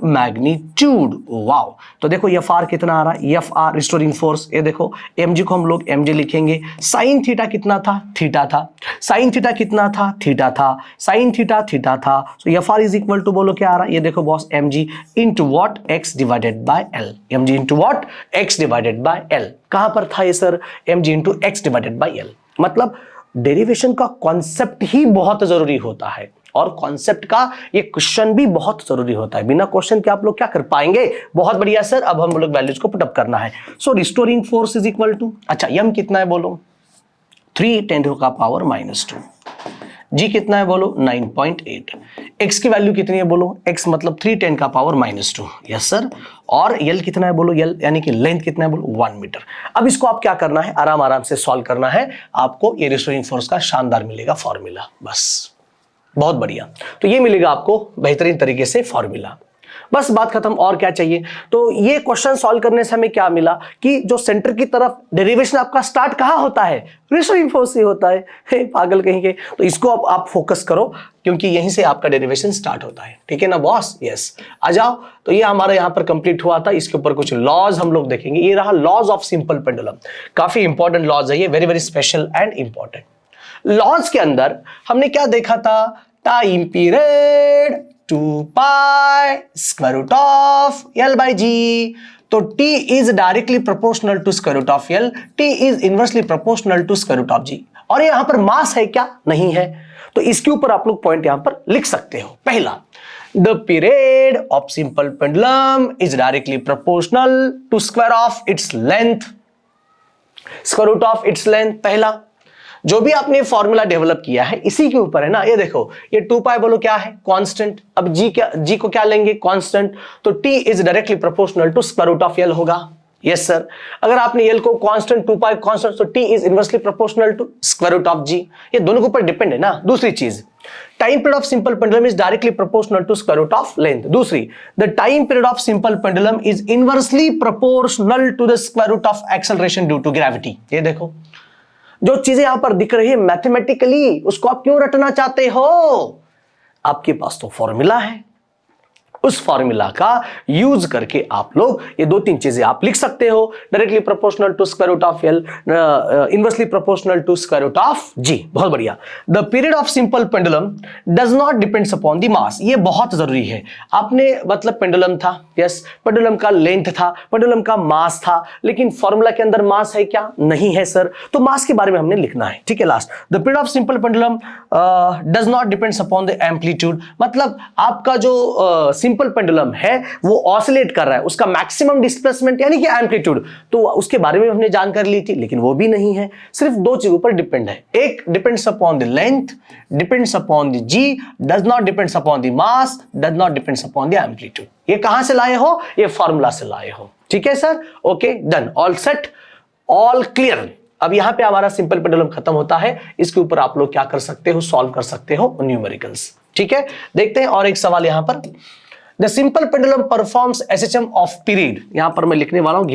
magnitude. वाओ, तो देखो एफ आर कितना आ रहा है? F R restoring force. ये देखो mg को हम लोग mg लिखेंगे। साइन थीटा कितना था? थीटा था। साइन थीटा कितना था? थीटा था। साइन थीटा थीटा था। So F R is equal to बोलो क्या आ रहा है? ये देखो boss, mg into what? x divided by l। mg into what? x divided by l। कहां पर था ये sir? mg into x divided by l। मतलब डेरिवेशन का कॉन्सेप्ट ही बहुत जरूरी होता है, और कॉन्सेप्ट का ये क्वेश्चन भी बहुत जरूरी होता है। बिना क्वेश्चन के आप लोग क्या कर पाएंगे? बहुत बढ़िया सर। अब हम लोग वैल्यूज को पुटअप करना है। So restoring force is equal to, अच्छा m कितना है बोलो? 3 10 का पावर -2। g कितना है बोलो? 9.8। x की वैल्यू कितनी है बोलो? x मतलब 3 10 का पावर -2। Yes sir. और l कितना है बोलो? l यानी कि लेंथ कितना है बोलो? 1 मीटर। अब इसको आप क्या करना है? आराम आराम से सॉल्व करना है। आपको ये रिस्टोरिंग फोर्स का शानदार मिलेगा फॉर्मूला। बस, बहुत बढ़िया। तो ये मिलेगा आपको बेहतरीन तरीके से फॉर्मूला। बस बात खत्म, और क्या चाहिए? तो ये क्वेश्चन सॉल्व करने से हमें क्या मिला कि जो सेंटर की तरफ डेरिवेशन आपका स्टार्ट कहां होता है? रिस्टोरिंग फोर्स से होता है। हे पागल कहीं के। तो इसको अब आप फोकस करो, क्योंकि यहीं से आपका डेरिवेशन स्टार्ट होता है। ठीक है ना बॉस? यस, आ जाओ। तो ये हमारा यहां पर कंप्लीट हुआ था। इसके ऊपर कुछ लॉज हम लोग देखेंगे। ये रहा लॉज ऑफ सिंपल पेंडुलम। काफी इंपॉर्टेंट लॉज है ये, very very special and important. Laws के अंदर हमने क्या देखा था? Time period 2 pi square root of L by G। तो T is directly proportional to square root of L, T is inversely proportional to square root of G। और यहां पर मास है क्या? नहीं है। तो इसके ऊपर आप लोग पॉइंट यहां पर लिख सकते हो। पहला, the period of simple pendulum is directly proportional to square of its length, square root of its length. पहला, जो भी आपने फॉर्मूला डेवलप किया है इसी के ऊपर है ना। ये देखो, ये 2 पाई बोलो क्या है? कांस्टेंट। अब जी को क्या लेंगे? कांस्टेंट। तो t is directly proportional to square root of L होगा। Yes sir. अगर आपने L को कांस्टेंट 2 पाई कांस्टेंट, तो t is inversely proportional to square root of G। ये दोनों के ऊपर डिपेंड है ना। दूसरी चीज, time period of simple pendulum is directly proportional to square root of length. दूसरी, the time period of simple pendulum is inversely proportional to the square root of acceleration due to gravity. ये देखो, जो चीजें यहां पर दिख रही है मैथमेटिकली, उसको आप क्यों रटना चाहते हो? आपके पास तो फॉर्मूला है। उस फॉर्मूला का यूज करके आप लोग ये 2-3 चीजें आप लिख सकते हो। Directly proportional to square root of L, inversely proportional to square root of G। बहुत बढ़िया। The period of simple pendulum does not depends upon the mass. ये बहुत जरूरी है। आपने मतलब पेंडुलम था, यस, पेंडुलम का लेंथ था, पेंडुलम का मास था, लेकिन फॉर्मूला के अंदर मास है क्या? नहीं है सर। तो मास के बारे में हमने लिखना है। ठीक है। Last, the period of simple pendulum does not depends upon the amplitude. मतलब आपका जो सिंपल पेंडुलम है वो ऑसिलेट कर रहा है, उसका मैक्सिमम डिस्प्लेसमेंट यानी कि एम्पलीट्यूड, तो उसके बारे में हमने जानकारी ली थी, लेकिन वो भी नहीं है। सिर्फ 2 चीजों पर डिपेंड है। एक depends upon the length, depends upon the G, does not depends upon the mass, does not depends upon the amplitude. ये कहां से लाए हो? ये फॉर्मूला से लाए हो। ठीक है sir? Okay, done, all set, all clear. अब यहां पे हमारा सिंपल पेंडुलम खत्म होता है। इसके ऊपर आप लोग क्या कर सकते हो? सॉल्व कर सकते हो न्यूमेरिकल्स। ठीक है, देखते हैं और एक सवाल यहां पर। The simple pendulum performs SHM of period. यहां पर मैं लिखने वाला हूं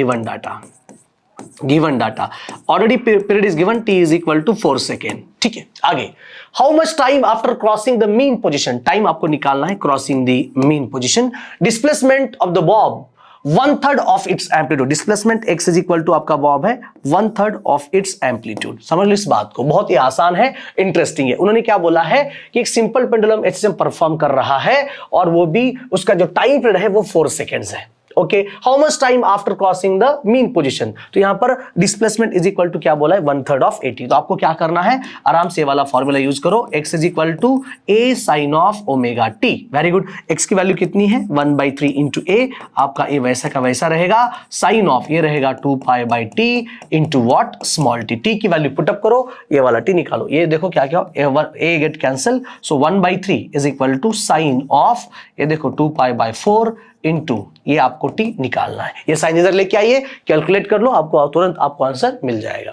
given data already period is given, t is equal to 4 second. ठीक है, आगे, how much time after crossing the mean position. Time आपको निकालना है crossing the mean position. Displacement of the bob 1/3 of its amplitude. Displacement x is equal to आपका bob है 1/3 of its amplitude. समझ लो इस बात को, बहुत ही आसान है, इंटरेस्टिंग है। उन्होंने क्या बोला है कि एक सिंपल पेंडुलम एचएसएम परफॉर्म कर रहा है और वो भी उसका जो टाइम पीरियड है वो 4 सेकेंड्स है। Okay, how much time after crossing the mean position, तो यहां पर डिस्प्लेसमेंट इज इक्वल टू क्या बोला है 1/3 ऑफ 80। तो आपको क्या करना है, आराम से वाला फॉर्मूला यूज करो, x is equal to a sine of omega t। Very good, x की वैल्यू कितनी है 1/3 इंटू a, आपका a वैसा का वैसा रहेगा, साइन ऑफ ये रहेगा 2π/t into what small t की वैल्यू पुटअप करो, ये वाला t निकालो, ये देखो क्या क्या a get cancel, so 1/3 is equal to sine of ये देखो 2π/4 इंटू ये आपको t निकालना है। ये साइन इधर लेके आइए, कैलकुलेट कर लो, आपको तुरंत आपको आंसर मिल जाएगा।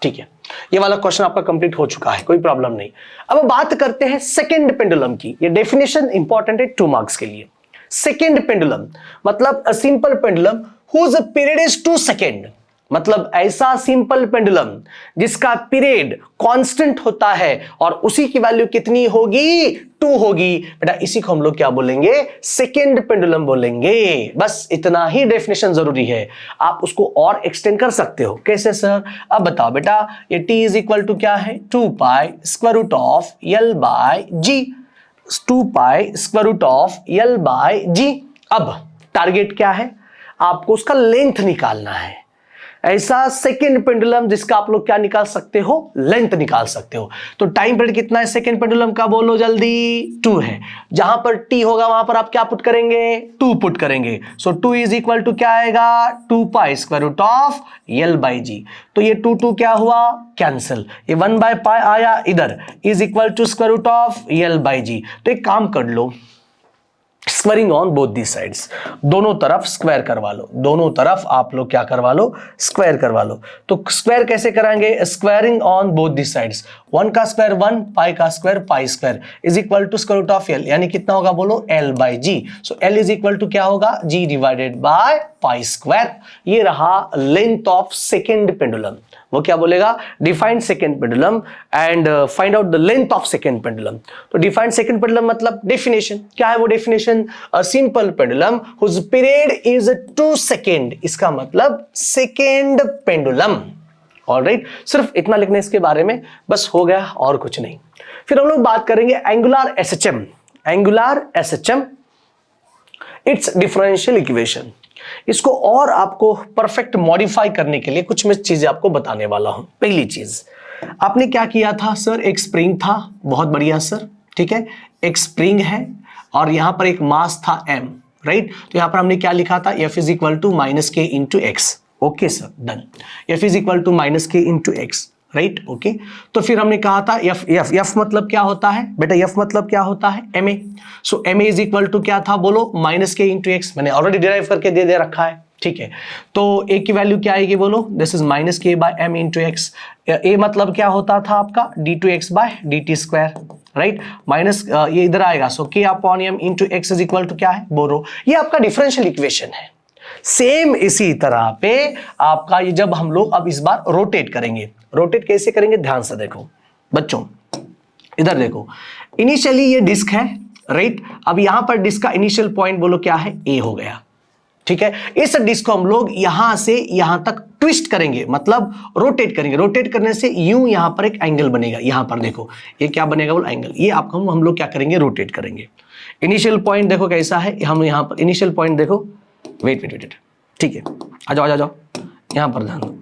ठीक है, ये वाला क्वेश्चन आपका कंप्लीट हो चुका है, कोई प्रॉब्लम नहीं। अब बात करते हैं सेकेंड पेंडुलम की। ये डेफिनेशन इंपॉर्टेंट है 2 मार्क्स के लिए। सेकेंड पेंडुलम मतलब a simple pendulum whose period is 2 second, मतलब ऐसा सिंपल पेंडुलम जिसका पीरियड कांस्टेंट होता है और उसी की वैल्यू कितनी होगी 2 होगी। बेटा इसी को हम लोग क्या बोलेंगे, सेकेंड पेंडुलम बोलेंगे। बस इतना ही डेफिनेशन जरूरी है, आप उसको और एक्सटेंड कर सकते हो। कैसे सर, अब बताओ बेटा, ये t इज इक्वल टू क्या है 2π√L/g, 2π√L/g। अब टारगेट क्या है, आपको उसका लेंथ निकालना है। ऐसा सेकेंड पेंडुलम जिसका आप लोग क्या निकाल सकते हो, लेंथ निकाल सकते हो। तो टाइम पीरियड कितना है सेकेंड पेंडुलम का, बोलो जल्दी, 2 है। जहां पर t होगा वहां पर आप क्या पुट करेंगे, 2 पुट करेंगे। सो 2 इज इक्वल टू क्या आएगा 2π√L/g। तो ये 2 क्या हुआ, कैंसिल, ये 1/π आया इधर, इज इक्वल टू √L/g। तो एक काम कर लो, squaring on both the sides, दोनों तरफ स्क्वायर करवा लो, दोनों तरफ आप लोग क्या करवा लो, स्क्वायर करवा लो। तो स्क्वायर कैसे कराएंगे, squaring on both the sides, 1 का स्क्वायर 1, पाई का square pi square is equal to √L, यानी कितना होगा बोलो L/g। So L is equal to क्या होगा, g divided by pi square. ये रहा लेंथ ऑफ सेकेंड पेंडुलम। वो क्या बोलेगा, defined second pendulum and find out the length of second pendulum. तो डिफाइंड सेकेंड पेंडुलम मतलब डेफिनेशन क्या है, वो definition a simple pendulum whose period is 2 second, इसका मतलब सेकेंड पेंडुलम। ऑलराइट, सिर्फ इतना लिखने इसके बारे में, बस हो गया और कुछ नहीं। फिर हम लोग बात करेंगे angular SHM. Angular SHM it's differential equation. इसको और आपको परफेक्ट मॉडिफाई करने के लिए कुछ मैं चीजें आपको बताने वाला हूं। पहली चीज, आपने क्या किया था सर, एक स्प्रिंग था, बहुत बढ़िया सर, ठीक है, एक स्प्रिंग है और यहां पर एक मास था m, राइट। तो यहां पर हमने क्या लिखा था, F is equal to -k into x. Okay sir, done. F is equal to -k into x, right, okay. तो फिर हमने कहा था F मतलब क्या होता है बेटा, F मतलब क्या होता है ma। So ma is equal to क्या था बोलो, -k इंटू एक्स, मैंने ऑलरेडी डिराइव करके दे रखा है, ठीक है। तो a की वैल्यू क्या आएगी बोलो, this is -k/m into x. a मतलब क्या होता था आपका d2x/dt², राइट, माइनस ये इधर आएगा, so k/m into x is equal to क्या है बोलो। ये आपका डिफरेंशियल इक्वेशन है। सेम इसी तरह पे आपका ये जब हम लोग अब इस बार रोटेट करेंगे, रोटेट कैसे करेंगे ध्यान से देखो बच्चों, इधर देखो, इनिशियली ये डिस्क है, राइट। अब यहां पर डिस्क का इनिशियल पॉइंट बोलो क्या है, ए हो गया, ठीक है। इस डिस्क को हम लोग यहां से यहां तक ट्विस्ट करेंगे, मतलब रोटेट करेंगे। रोटेट करने से यूं यहां पर एक एंगल बनेगा, यहां पर देखो ये क्या बनेगा बोलो, एंगल। ये आपको हम लोग क्या करेंगे, रोटेट करेंगे। इनिशियल पॉइंट देखो कैसा है, हम यहां पर इनिशियल पॉइंट देखो, वेट, ठीक है, आ जाओ यहां पर ध्यान दो।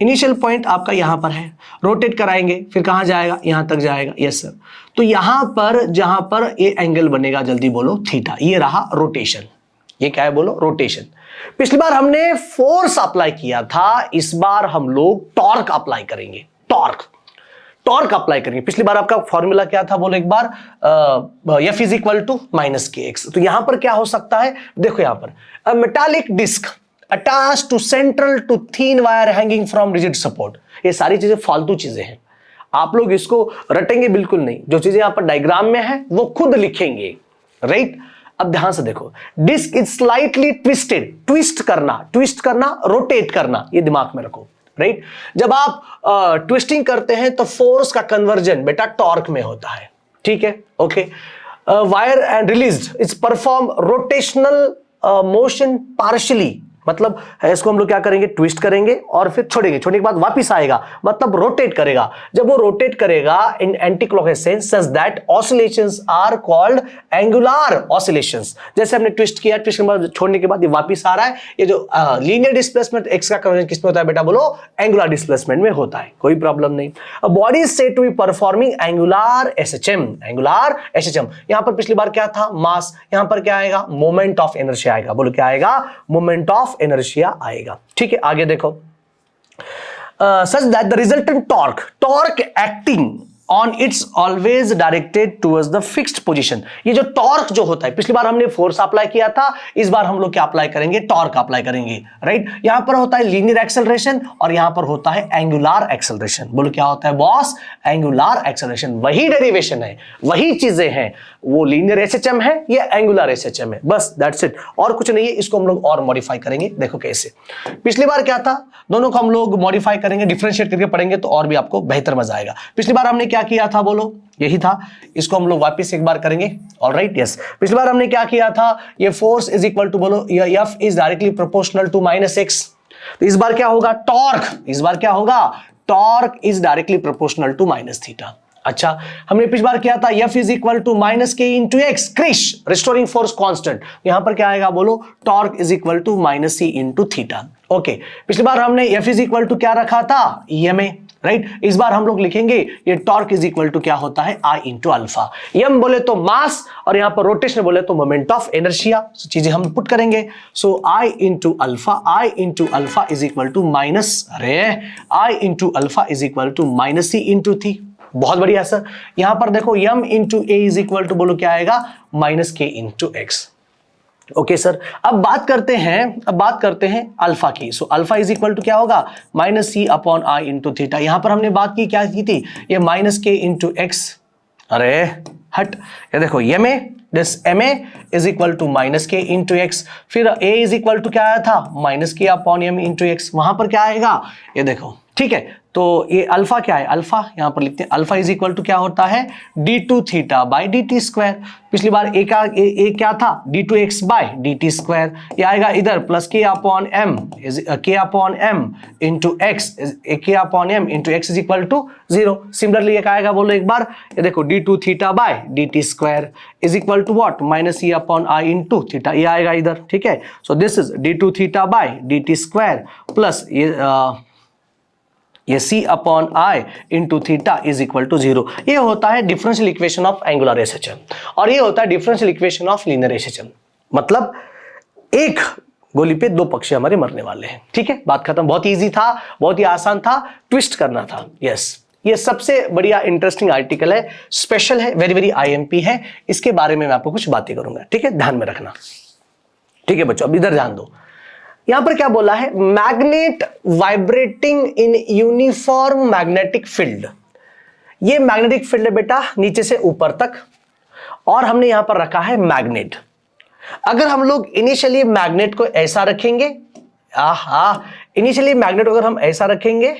इनिशियल पॉइंट आपका यहां पर है, रोटेट कराएंगे, फिर कहां जाएगा, यहां तक जाएगा, यस सर। तो यहां पर जहां पर ये एंगल बनेगा, जल्दी बोलो थीटा, ये रहा रोटेशन। ये क्या है बोलो, रोटेशन। पिछली बार हमने फोर्स अप्लाई किया था, इस बार हम लोग टॉर्क अप्लाई करेंगे, टॉर्क अप्लाई करेंगे। पिछली बार आपका फॉर्मूला क्या था बोलो एक बार, F is equal to -kx। तो यहां पर क्या हो सकता है, देखो यहां पर metallic disc attach to central to thin wire hanging from rigid support. ये सारी चीजें फालतू चीजें हैं, आप लोग इसको रटेंगे बिल्कुल नहीं। जो चीजें यहां पर डायग्राम में है वो खुद लिखेंगे, राइट। अब ध्यान से देखो, disc is slightly twisted, twist करना, रोटेट करना, ये दिमाग में रखो, राइट। जब आप ट्विस्टिंग करते हैं तो फोर्स का कन्वर्जन बेटा टॉर्क में होता है, ठीक है, okay. Wire and released it's perform rotational motion partially, मतलब इसको हम लोग क्या करेंगे, ट्विस्ट करेंगे और फिर छोड़ेंगे, छोड़ने के बाद वापस आएगा, मतलब रोटेट करेगा। जब वो रोटेट करेगा in anti clockwise sense such that oscillations are called angular oscillations. जैसे हमने ट्विस्ट किया, ट्विस्ट के बाद छोड़ने के बाद ये वापस आ रहा है, ये जो लीनियर डिस्प्लेसमेंट एक्स का कन्वर्जन किसमें होता है बेटा, बोलो एंगुलर डिस्प्लेसमेंट में होता है, कोई प्रॉब्लम नहीं। A body is said to be performing angular SHM, angular SHM. यहां पर पिछली बार क्या था, मास, यहां पर क्या आएगा, मोमेंट ऑफ इनर्शिया आएगा, बोलो क्या आएगा, मोमेंट ऑफ इनर्शिया आएगा। ठीक है, आगे देखो, such that the resultant torque acting on it's always directed towards the fixed position. ये जो टॉर्क जो होता है, पिछली बार हमने फोर्स अप्लाई किया था, इस बार हम लोग क्या अप्लाई करेंगे, टॉर्क अप्लाई करेंगे, राइट। यहां पर होता है लीनियर एक्सेलरेशन और यहां पर होता है एंगुलर एक्सेलरेशन। बोलो क्या होता है बॉस, एंगुलर एक्सेलरेशन। वही डेरिवेशन है, वही चीजें हैं, वो लीनियर एसएचएम है, ये एंगुलर एसएचएम है, बस दैट्स इट, और कुछ नहीं है। इसको हम लोग और मॉडिफाई करेंगे, देखो कैसे। पिछली बार क्या था, दोनों को हम लोग मॉडिफाई करेंगे, डिफरेंशिएट करके पढ़ेंगे तो और भी आपको बेहतर मजा आएगा। पिछली बार हमने क्या किया था, बोलो यही था, इसको हम लोग वापस एक बार करेंगे। ऑलराइट, यस, पिछली बार हमने क्या किया था, ये फोर्स इज इक्वल टू, बोलो F is directly proportional to -x। तो इस बार क्या होगा, टॉर्क, इस बार क्या होगा, torque is directly proportional to -θ। अच्छा, हमने पिछली बार किया था F is equal to -k into x, क्रिश, रिस्टोरिंग फोर्स कांस्टेंट। यहां पर क्या आएगा, बोलो torque is equal to -c into theta. Okay, पिछली बार हमने F इज इक्वल टू क्या रखा था, EMA, राइट। इस बार हम लोग लिखेंगे ये टॉर्क इज इक्वल टू क्या होता है, I इंटू अल्फा। एम बोले तो मास और यहां पर रोटेशन बोले तो मोमेंट ऑफ इनर्शिया, चीजें हम पुट करेंगे। So I into alpha, I into alpha is equal to I into alpha is equal to -c into theta. बहुत बढ़िया सर। यहां पर देखो m into a is equal to, बोलो क्या आएगा, -k into x. Okay sir, अब बात करते हैं अल्फा की। So alpha is equal to क्या होगा, -c upon I into theta. यहां पर हमने बात की, क्या की थी, ये -k इंटू एक्स। अरे हट, ये देखो ma, this ma is equal to -k into x, फिर a इज इक्वल टू क्या आया था, -k upon m into x. वहां पर क्या आएगा, ये देखो, ठीक है। तो ये अल्फा क्या है, अल्फा यहां पर लिखते हैं, अल्फा इज इक्वल टू क्या होता है, d2 theta by dt square. पिछली बार ए क्या था, d2 x by dt square. ये आएगा इधर plus k upon m into x, k upon m into x is equal to 0। Similarly ये क्या आएगा, बोलो एक बार, ये देखो d2 theta by dt square is equal to what, -c upon I into theta. ये आएगा इधर, ठीक है। So this is d2 theta by dt square plus ये c upon I into theta is equal to 0। ये होता है differential equation of angular SHM और ये होता है differential equation of linear SHM. मतलब एक गोली पे दो पक्षी हमारे मरने वाले हैं, ठीक है, बात खत्म। बहुत इजी था, बहुत ही आसान था, ट्विस्ट करना था। यस, ये सबसे बढ़िया इंटरेस्टिंग आर्टिकल है, स्पेशल है, वेरी वेरी IMP है। इसके बारे में मैं आपको कुछ बातें करूंगा, ठीक है, ध्यान में रखना। ठीक है बच्चों, अब इधर ध्यान दो, यहां पर क्या बोला है, मैग्नेट वाइब्रेटिंग इन यूनिफॉर्म मैग्नेटिक फील्ड। ये मैग्नेटिक फील्ड है बेटा नीचे से ऊपर तक, और हमने यहां पर रखा है मैग्नेट। अगर हम लोग इनिशियली मैग्नेट को ऐसा रखेंगे, इनिशियली मैग्नेट अगर हम ऐसा रखेंगे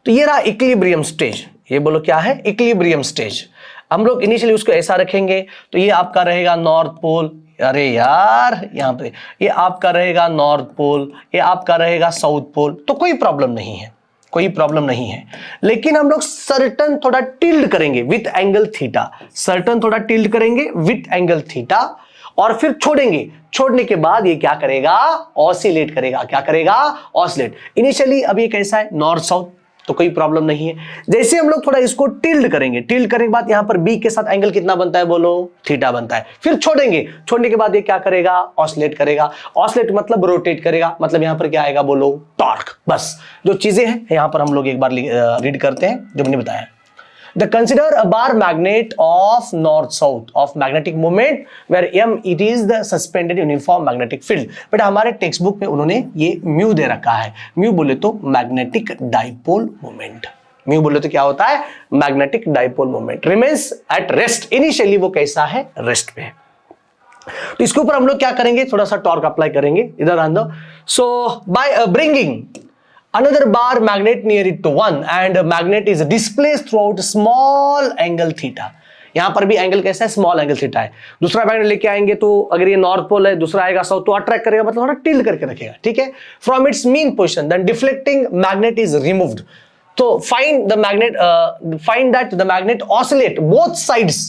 तो ये रहा इक्विलिब्रियम स्टेज। ये बोलो क्या है, इक्विलिब्रियम स्टेज। हम लोग इनिशियली उसको ऐसा रखेंगे तो ये आपका रहेगा नॉर्थ पोल, अरे यार यहाँ पे ये आपका रहेगा नॉर्थ पोल, ये आपका रहेगा साउथ पोल, तो कोई प्रॉब्लम नहीं है, कोई प्रॉब्लम नहीं है। लेकिन हम लोग सर्टन थोड़ा टिल्ड करेंगे विथ एंगल थीटा, सर्टन थोड़ा टिल्ड करेंगे विथ एंगल थीटा, और फिर छोड़ेंगे। छोड़ने के बाद ये क्या करेगा, ऑसिलेट करेगा। क्या करेगा, ऑसिलेट। इनिशियली अब ये कैसा है, नॉर्थ साउथ, तो कोई प्रॉब्लम नहीं है। जैसे हम लोग थोड़ा इसको टिल्ड करेंगे, टिल्ड करने के बाद यहां पर बी के साथ एंगल कितना बनता है, बोलो थीटा बनता है। फिर छोड़ेंगे, छोड़ने के बाद ये क्या करेगा, ऑसिलेट करेगा। ऑसिलेट मतलब रोटेट करेगा, मतलब यहां पर क्या आएगा, बोलो टॉर्क। बस जो चीजें हैं यहां पर हम लोग एक बार रीड करते हैं जो मैंने बताया। The consider a bar magnet of north-south of magnetic moment where m it is the suspended uniform magnetic field। But हमारे टेक्स्ट बुक में उन्होंने ये म्यू दे रखा है। म्यू बोले तो मैग्नेटिक डाइपोल मोमेंट। म्यू बोले तो क्या होता है, magnetic dipole moment. Remains at rest, initially वो कैसा है, रेस्ट पे। तो इसके ऊपर हम लोग क्या करेंगे, थोड़ा सा टॉर्क अप्लाई करेंगे, इधर आंदो। So by bringing another bar magnet near it to one and magnet is displaced throughout small angle theta। यहां पर भी एंगल कैसा है, स्मॉल एंगल थीटा है। दूसरा मैग्नेट लेके आएंगे तो अगर ये नॉर्थ पोल है, दूसरा आएगा साउथ, तो अट्रैक्ट करेगा, मतलब थोड़ा टिल्ट करके रखेगा, ठीक है। From its mean position then deflecting magnet is removed. तो find the magnet, find that the magnet oscillate both sides,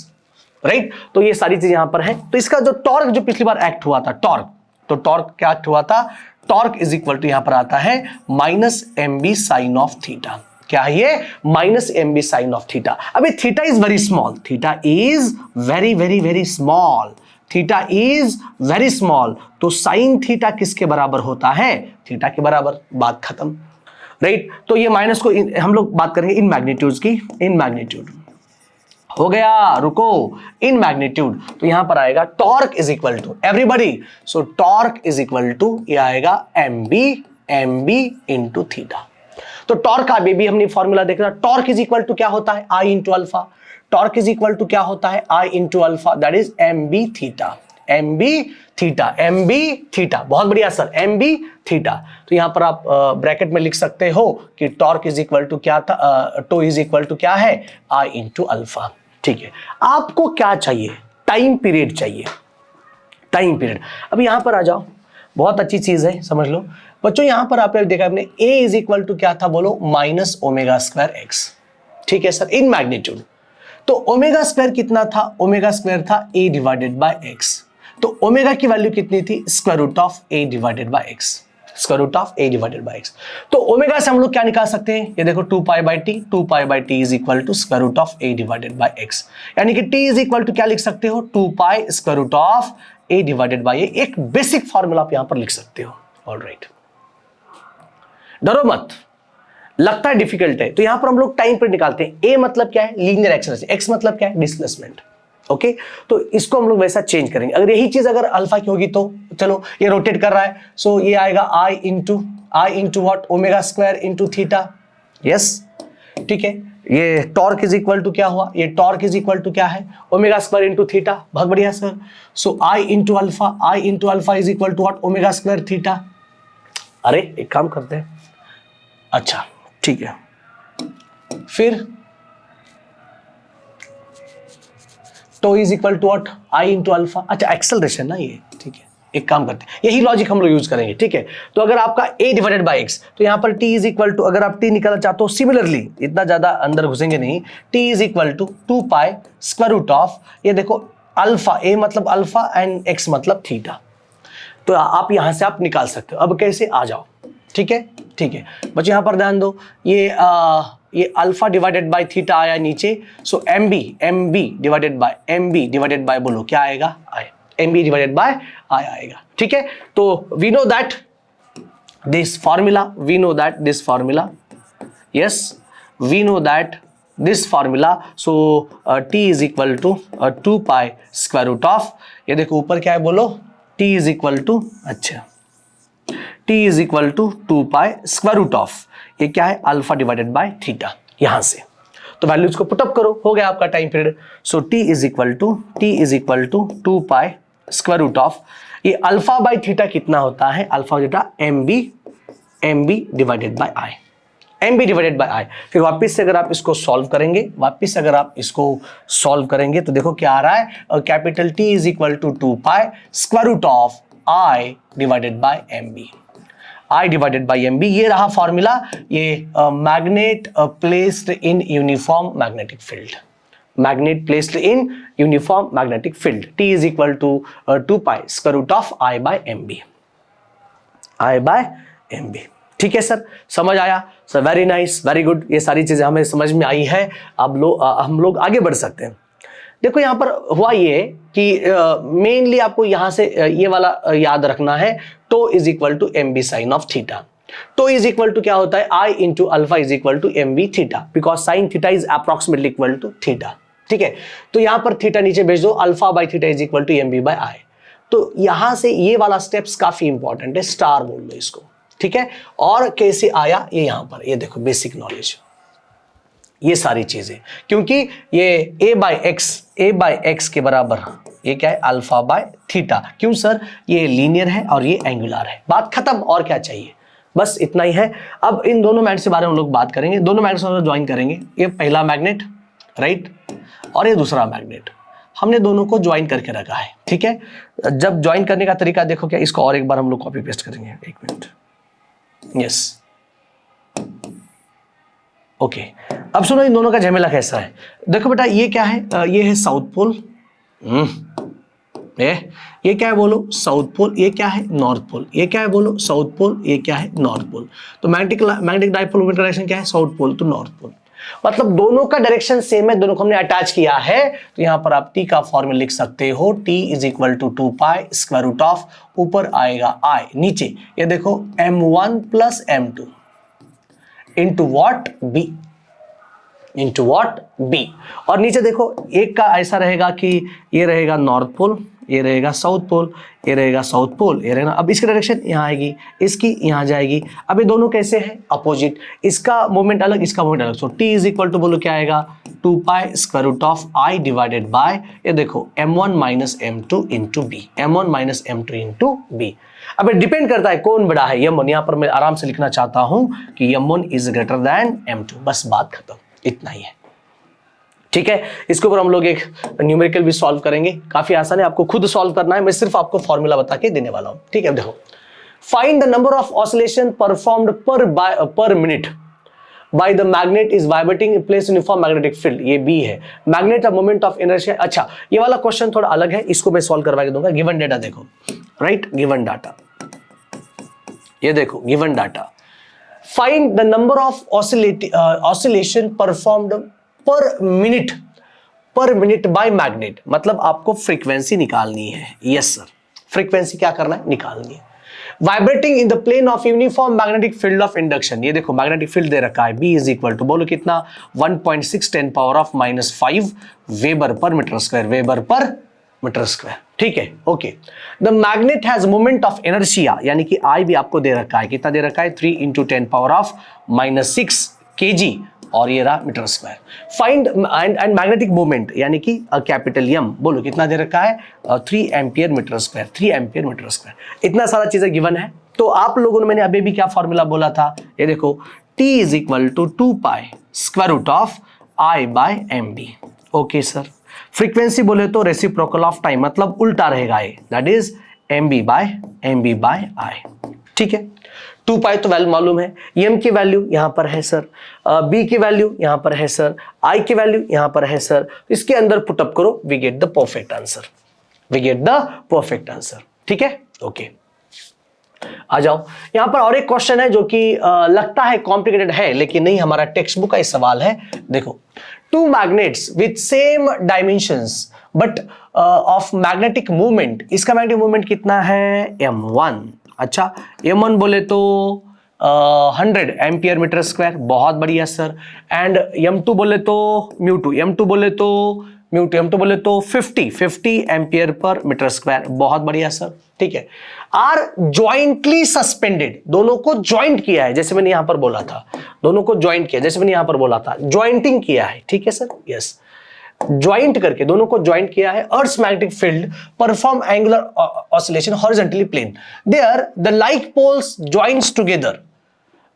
right. तो ये सारी चीज यहां पर है। तो इसका जो टॉर्क जो पिछली बार एक्ट हुआ था, टॉर्क, तो टॉर्क क्या एक्ट हुआ था, टॉर्क इज इक्वल टू यहां पर आता है minus M B sine of theta. क्या है ये, minus M B sine of theta. अभी theta is very small, theta is very very very small, theta is very small, तो साइन थीटा किसके बराबर होता है, थीटा के बराबर, बात खत्म, राइट। तो ये माइनस को हम लोग बात करेंगे इन मैग्नीट्यूड्स की, इन मैग्नीट्यूड हो गया, रुको, इन मैग्नीट्यूड। तो यहां पर आएगा torque is equal to, everybody, so torque is equal to ये आएगा एम बी इंटू थीटा। तो टॉर्क का भी हमने फॉर्मूला देखा, टॉर्क इज इक्वल टू क्या होता है, I into alpha. Torque is equal to क्या होता है, I into alpha, that is M B theta, M B theta, M B theta. बहुत बढ़िया सर, एम बी थीटा। तो यहां पर आप ब्रैकेट में लिख सकते हो कि टॉर्क इज इक्वल टू क्या था, टो इज इक्वल टू क्या है, आई इंटू अल्फा, ठीक है। आपको क्या चाहिए, टाइम पीरियड चाहिए, टाइम पीरियड। अब यहां पर आ जाओ, बहुत अच्छी चीज है, समझ लो बच्चों। यहां पर आपने देखा आपने a इज इक्वल टू क्या था, बोलो माइनस ओमेगा स्क्वायर एक्स, ठीक है सर, इन मैग्नीट्यूड। तो ओमेगा स्क्वायर कितना था, ओमेगा स्क्वायर था a डिवाइडेड बाय x। तो ओमेगा की वैल्यू कितनी थी, square root of a divided by x, square root of a divided by x। तो ओमेगा से हम लोग क्या निकाल सकते हैं, ये देखो 2 pi by T is equal to square root of a divided by x, यानी कि t इज इक्वल टू क्या लिख सकते हो, 2 pi square root of a divided by a। एक बेसिक फॉर्मूला आप यहां पर लिख सकते हो, ऑलराइट। डरो मत, लगता है डिफिकल्ट है, तो यहां पर हम लोग टाइम पीरियड निकालते हैं। ए मतलब क्या है, लीनियर एक्सेलरेशन, एक्स मतलब क्या है, डिस्प्लेसमेंट, ओके। तो इसको हम लोग वैसा चेंज करेंगे। अगर यही चीज अगर अल्फा की होगी तो चलो ये रोटेट कर रहा है, सो ये आएगा I into what, omega square into theta, yes, ठीक है। ये टॉर्क इज इक्वल टू क्या हुआ, ये टॉर्क इज इक्वल टू क्या है, ओमेगा स्क्वायर इंटू थीटा, बहुत बढ़िया sir. So I into alpha is equal to what, omega square theta. अरे एक काम करते हैं, अच्छा ठीक है, फिर tau is equal to what, I into alpha. अच्छा एक्सेलरेशन ना ये, ठीक है, एक काम करते हैं, यही लॉजिक हम लोग यूज करेंगे, ठीक है। तो अगर आपका a डिवाइडेड बाई x, तो यहां पर t इज इक्वल टू, अगर आप t निकालना चाहते हो सिमिलरली, इतना ज्यादा अंदर घुसेंगे नहीं, t is equal to 2 pi square root of, ये देखो अल्फा, a मतलब अल्फा एंड x मतलब थीटा। तो आप यहां से आप निकाल सकते हो। अब कैसे, आ जाओ, ठीक है, ठीक है बच्चों, यहां पर ध्यान दो, ये अल्फा डिवाइडेड बाय थीटा आया नीचे, so M B divided by बोलो क्या आएगा, I, M B divided by I आएगा, ठीक है। तो we know that this formula, yes we know that this formula, so T is equal to 2 pi square root of, ये देखो ऊपर क्या है बोलो, टी इज इक्वल टू, अच्छा t is equal to 2 pi square root of, ये क्या है, अल्फा डिवाइडेड बाय थीटा, यहां से। तो वैल्यूज को पुटअप करो, हो गया आपका time period. So t is equal to 2 pi square root of, ये अल्फा बाय थीटा कितना होता है, alpha theta M B divided by I, M B divided by I. फिर वापस से अगर आप इसको सॉल्व करेंगे, तो देखो क्या आ रहा है, capital T is equal to 2 pi square root of I divided by M B, I divided by M B. ये रहा फॉर्मूला, ये magnet placed in uniform magnetic field, magnet placed in uniform magnetic field, T is equal to 2 pi square root of I by M B, ठीक है sir, समझ आया sir, very nice, very good, ये सारी चीजें हमें समझ में आई है। अब हम लोग आगे बढ़ सकते हैं। देखो यहां पर हुआ ये कि मेनली आपको यहां से ये वाला याद रखना है, tau is equal to M B sine of theta. Tau is equal to क्या होता है, I into alpha is equal to M B theta, because sine theta is approximately equal to theta, ठीक है। तो यहां पर थीटा नीचे भेज दो, alpha by theta is equal to M B by I. तो यहां से ये वाला स्टेप्स काफी इंपॉर्टेंट है, स्टार बोल लो इसको, ठीक है। और कैसे आया ये यहां पर, ये देखो बेसिक नॉलेज, ये सारी चीजें, क्योंकि ये a बाय एक्स के बराबर, ये क्या है, अल्फा बाय थीटा। क्यों सर, ये लीनियर है और ये एंगुलर है, बात खत्म, और क्या चाहिए, बस इतना ही है। अब इन दोनों मैग्नेट के बारे में हम लोग बात करेंगे, दोनों मैग्नेट ज्वाइन करेंगे। ये पहला मैग्नेट राइट, और ये दूसरा मैग्नेट, हमने दोनों को ज्वाइन करके रखा है, ठीक है। जब ज्वाइन करने का तरीका देखो क्या, इसको और एक बार हम लोग कॉपी पेस्ट करेंगे, एक मिनट, यस, ओके। अब सुनो इन दोनों का झमेला कैसा है, देखो बेटा ये क्या है, ये है साउथ पोल, ये क्या है बोलो, साउथ पोल, ये क्या है, नॉर्थ पोल, ये क्या है बोलो, साउथ पोल, ये क्या है, नॉर्थ पोल। तो मैग्नेटिक डाइपोल मोमेंट का डायरेक्शन क्या है, south pole to north pole, मतलब दोनों का डायरेक्शन सेम है, दोनों को हमने अटैच किया है। तो यहां पर आप T का फॉर्मूला लिख सकते हो, T is equal to 2 pi square root of, ऊपर आएगा I, नीचे ये देखो M1 plus M2 into what B, into what B, और नीचे देखो एक का ऐसा रहेगा कि ये रहेगा नॉर्थ पोल, ये रहेगा साउथ पोल, ये रहेगा साउथ पोल, ये रहेगा, अब इसकी डायरेक्शन यहाँ आएगी, इसकी यहाँ जाएगी। अब ये दोनों कैसे हैं, अपोजिट, इसका मोमेंट अलग, इसका मोमेंट अलग। So T is equal to बोलो क्या आएगा, 2 pi square root of I divided by, ये देखो M1 minus M2 into B, M1 minus M2 into B। अब ये डिपेंड करता है कौन बड़ा है, M1, यहाँ पर मैं आराम से लिखना चाहता हूँ कि M1 is greater than M2, बस बात खत्म, इतना ही है, ठीक है। इसके ऊपर हम लोग एक न्यूमेरिकल भी सॉल्व करेंगे, काफी आसान है, आपको खुद सॉल्व करना है, मैं सिर्फ आपको फॉर्मूला बता के देने वाला हूं, ठीक है। देखो, find the number of oscillation performed पर minute by the magnet is vibrating in place uniform magnetic field, ये बी है। Magnet of moment of inertia, अच्छा ये वाला क्वेश्चन थोड़ा अलग है, इसको मैं सॉल्व करवा के दूंगा। गिवन डेटा देखो, राइट, गिवन डाटा, ये देखो given data, find the number of oscillation performed पर मिनट बाय मैग्नेट, मतलब आपको फ्रीक्वेंसी निकालनी है, यस सर, फ्रीक्वेंसी क्या करना है, निकालनी है। Vibrating in the plane of uniform magnetic field of induction, ये देखो मैग्नेटिक फील्ड दे रखा है, B इज इक्वल टू बोलो कितना, 1.6 10 power of -5 weber per metre square, weber per metre square, ठीक है, okay. The magnet has moment of inertia, यानी कि I भी आपको दे रखा है, कितना दे रखा है, 3 × 10 पावर ऑफ -6 kg, और ये रहा metre square. Find and magnetic moment, यानी कि कैपिटल M, बोलो कितना दे रखा है, 3 ampere metre square, 3 ampere metre square, इतना सारा चीजें गिवन है। तो आप लोगों ने, मैंने अभी भी क्या फॉर्मूला बोला था, ये देखो T is equal to 2 pi square root of I by MB, okay sir. Frequency बोले तो रेसिप्रोकल ऑफ टाइम, मतलब उल्टा रहेगा ये, that is MB by I, ठीक है। 2 पाई तो वैल्यू मालूम है, M की वैल्यू यहां पर है सर, B की वैल्यू यहां पर है सर, I की वैल्यू यहां पर है सर, इसके अंदर पुटअप करो, we get the perfect answer, we get the perfect answer, ठीक है, ओके। आ जाओ, यहां पर और एक क्वेश्चन है जो कि लगता है कॉम्प्लिकेटेड है, लेकिन नहीं, हमारा टेक्स्ट बुक का इस सवाल है। देखो, 2 magnets with same dimensions but of magnetic movement, इसका मैग्नेटिक मूवमेंट कितना है, M1, अच्छा M1 बोले तो 100 एम्पियर मीटर स्क्वायर, बहुत बढ़िया सर। एंड M2 बोले तो म्यू2, M2 बोले तो M2 बोले तो 50 एम्पियर पर मीटर स्क्वायर, बहुत बढ़िया सर, ठीक है। आर ज्वाइंटली सस्पेंडेड, दोनों को ज्वाइंट किया है, जैसे मैंने यहां पर बोला था, दोनों को ज्वाइंट किया, जैसे मैंने यहां पर बोला था, ज्वाइंटिंग किया है, ठीक है सर, यस, ज्वाइंट करके दोनों को ज्वाइंट किया है। Earth magnetic field perform angular oscillation horizontally plane, there the like poles joints together,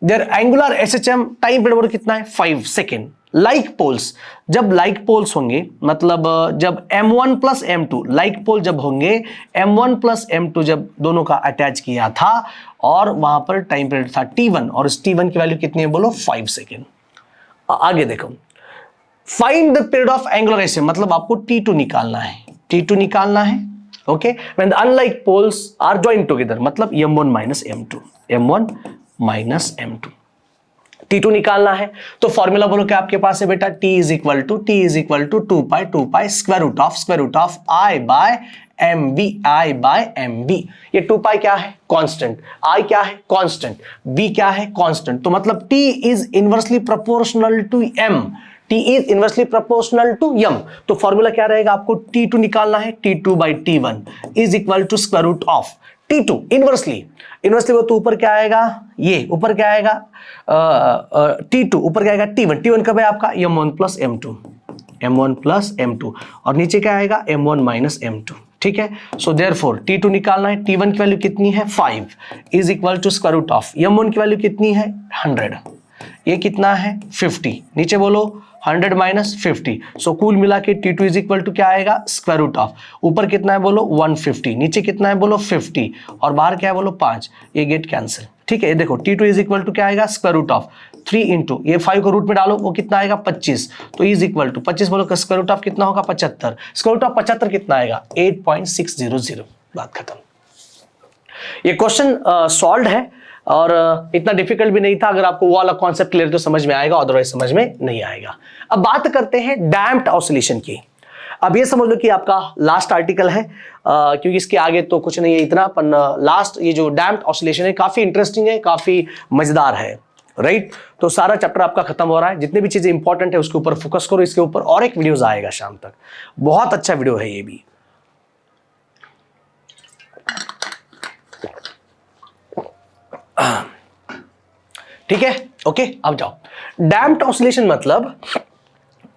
there angular SHM time period कितना है, 5 सेकेंड। लाइक पोल्स, जब लाइक पोल्स होंगे, मतलब जब M1 plus M2, like pole जब होंगे, M1 प्लस M2 जब दोनों का अटैच किया था, और वहां पर टाइम पीरियड था T1, और इस T1 की वैल्यू कितनी है बोलो, 5 सेकेंड। आगे देखो, find the period of angular SHM, मतलब आपको T2 निकालना है, T2 निकालना है, okay. When the unlike poles are joined together, मतलब M1 minus M2, M1 minus M2, T2 निकालना है। तो फॉर्मूला बोलो क्या आपके पास है बेटा, T is equal to 2 pi square root of I by MB, ये 2 पाई क्या है, कांस्टेंट, I क्या है, कांस्टेंट, B क्या है, कांस्टेंट, तो मतलब T is inversely proportional to M, T is inversely proportional to M। तो फॉर्मूला क्या रहेगा, आपको T2 निकालना है, T2 by T1 is equal to square root of T2 inversely वो तो ऊपर क्या आएगा, ये ऊपर क्या आएगा, T2 ऊपर क्या आएगा, T1 कब है आपका, M1 प्लस M2, और नीचे क्या आएगा, M1 माइनस M2, ठीक है। सो देयरफॉर T2 निकालना है, T1 की वैल्यू कितनी है, 5 is equal to square root of M1 की वैल्यू कितनी है, 100, ये कितना है, 50, नीचे बोलो 100 माइनस 50, सो कुल मिला के T2 इज इक्वल टू क्या आएगा, स्क्वायर रूट ऑफ, ऊपर कितना है बोलो 150, नीचे कितना है बोलो 50, और बाहर क्या है बोलो 5, ये गेट कैंसिल। ठीक है, ये देखो T2 इज इक्वल टू क्या आएगा, स्क्वायर रूट ऑफ 3 इंटू ये 5 को रूट में डालो, वो कितना आएगा 25, तो इज इक्वल टू 25 बोलो स्क्वायर रूट ऑफ कितना होगा 75, स्क्वायर रूट ऑफ 75 कितना आएगा 8.600। बात खत्म। ये क्वेश्चन सॉल्व है और इतना डिफिकल्ट भी नहीं था। अगर आपको वो वाला कॉन्सेप्ट क्लियर तो समझ में आएगा, अदरवाइज समझ में नहीं आएगा। अब बात करते हैं डैम्प्ड ऑसिलेशन की। अब ये समझ लो कि आपका लास्ट आर्टिकल है, क्योंकि इसके आगे तो कुछ नहीं है इतना, पर लास्ट ये जो डैम्प्ड ऑसिलेशन है काफी इंटरेस्टिंग है, काफी मजेदार है, राइट। तो सारा चैप्टर आपका खत्म हो रहा है, जितने भी चीजें इंपॉर्टेंट है उसके ऊपर फोकस करो। इसके ऊपर और एक वीडियोस आएगा शाम तक, बहुत अच्छा वीडियो है ये भी। ठीक है, ओके। अब जाओ, डैम्प्ड ऑसिलेशन मतलब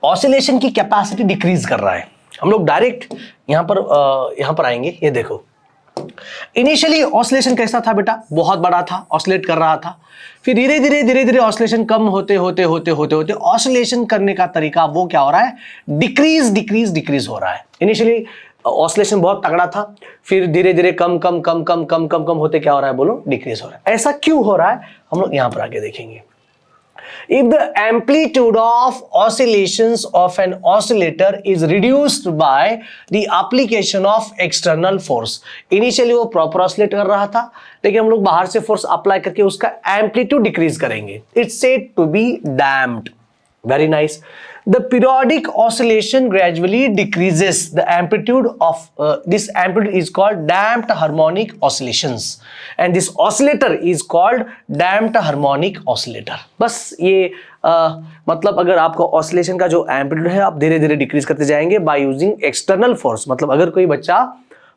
ऑसिलेशन की कैपेसिटी डिक्रीज कर रहा है। हम लोग डायरेक्ट यहां पर आएंगे। ये देखो, इनिशियली ऑसिलेशन कैसा था बेटा, बहुत बड़ा था, ऑसिलेट कर रहा था, फिर धीरे धीरे ऑसिलेशन कम होते होते ऑसिलेशन करने का तरीका वो क्या हो रहा है, डिक्रीज हो रहा है। इनिशियली ऑसिलेशन बहुत तगड़ा था, फिर धीरे धीरे कम होते क्या हो रहा है बोलो, डिक्रीज हो रहा है। ऐसा क्यों हो रहा है हम लोग यहां पर आगे देखेंगे। If the amplitude of oscillations of an oscillator is reduced by the application of external force, initially वो proper oscillate कर रहा था, लेकिन हम लोग बाहर से force apply करके उसका amplitude decrease करेंगे, it's said to be damped. Very nice. The periodic oscillation gradually decreases the amplitude of this amplitude is called damped harmonic oscillations, and this oscillator is called damped harmonic oscillator. बस ये मतलब अगर आपको oscillation का जो amplitude है आप धीरे धीरे डिक्रीज करते जाएंगे बाय यूजिंग एक्सटर्नल फोर्स। मतलब अगर कोई बच्चा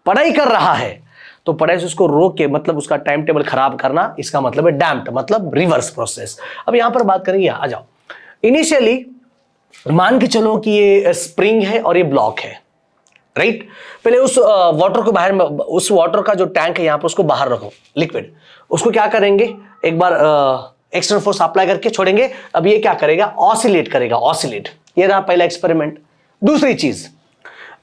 पढ़ाई कर रहा है तो पढ़ाई से उसको रोक के मतलब उसका टाइम टेबल खराब करना, इसका मतलब है डैम्प्ड, मतलब रिवर्स प्रोसेस। अब यहां पर बात करेंगे, आ जाओ। इनिशियली मान के चलो कि ये स्प्रिंग है और ये ब्लॉक है, राइट। पहले उस वाटर को बाहर, उस वाटर का जो टैंक है यहां पर उसको बाहर रखो, लिक्विड, उसको क्या करेंगे एक बार एक्सटर्नल फोर्स अप्लाई करके छोड़ेंगे। अब ये क्या करेगा, ऑसिलेट करेगा, ऑसिलेट। ये रहा पहला एक्सपेरिमेंट। दूसरी चीज,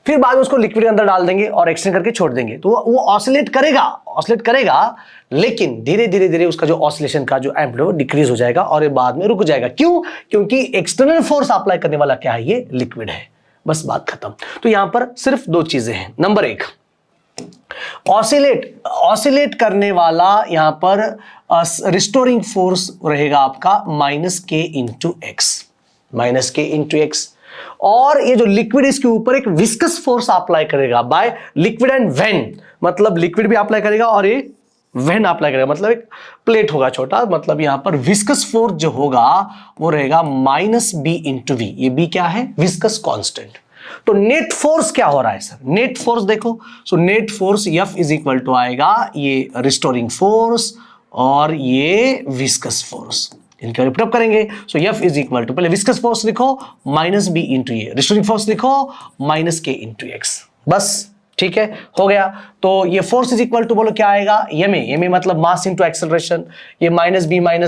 फिर बाद में उसको लिक्विड के अंदर डाल देंगे और एक्सटेंड करके छोड़ देंगे, तो वो ऑसिलेट करेगा, लेकिन धीरे धीरे उसका जो ऑसिलेशन का जो एम्पलीट्यूड डिक्रीज हो जाएगा और ये बाद में रुक जाएगा। क्यों? क्योंकि एक्सटर्नल फोर्स अप्लाई करने वाला क्या है, ये लिक्विड है। बस बात खत्म। तो यहां पर सिर्फ दो चीजें हैं। नंबर एक, ऑसिलेट करने वाला यहां पर रिस्टोरिंग फोर्स रहेगा आपका माइनस के इंटू एक्स, और ये जो लिक्विड इसके ऊपर एक विस्कस फोर्स अप्लाई करेगा बाय लिक्विड एंड वेन, मतलब लिक्विड भी अप्लाई करेगा और ये वेन अप्लाई करेगा, मतलब एक प्लेट होगा छोटा, मतलब यहां पर विस्कस फोर्स जो होगा वो रहेगा माइनस बी इंटू वी। ये बी क्या है, विस्कस कांस्टेंट। तो नेट फोर्स क्या हो रहा है सर, नेट फोर्स देखो, so net force F is equal to आएगा ये रिस्टोरिंग फोर्स और ये विस्कस फोर्स, इनका रिप्टअप करेंगे। सो F इज इक्वल टू, पहले विस्कस फोर्स लिखो माइनस बी इंटू ये, रिस्टोरिंग फोर्स लिखो माइनस के इंटू एक्स। बस ठीक है, हो गया। तो ये फोर्स इज इक्वल टू बोलो क्या आएगा, एम मतलब मास इंटू एक्सेलरेशन, ये minus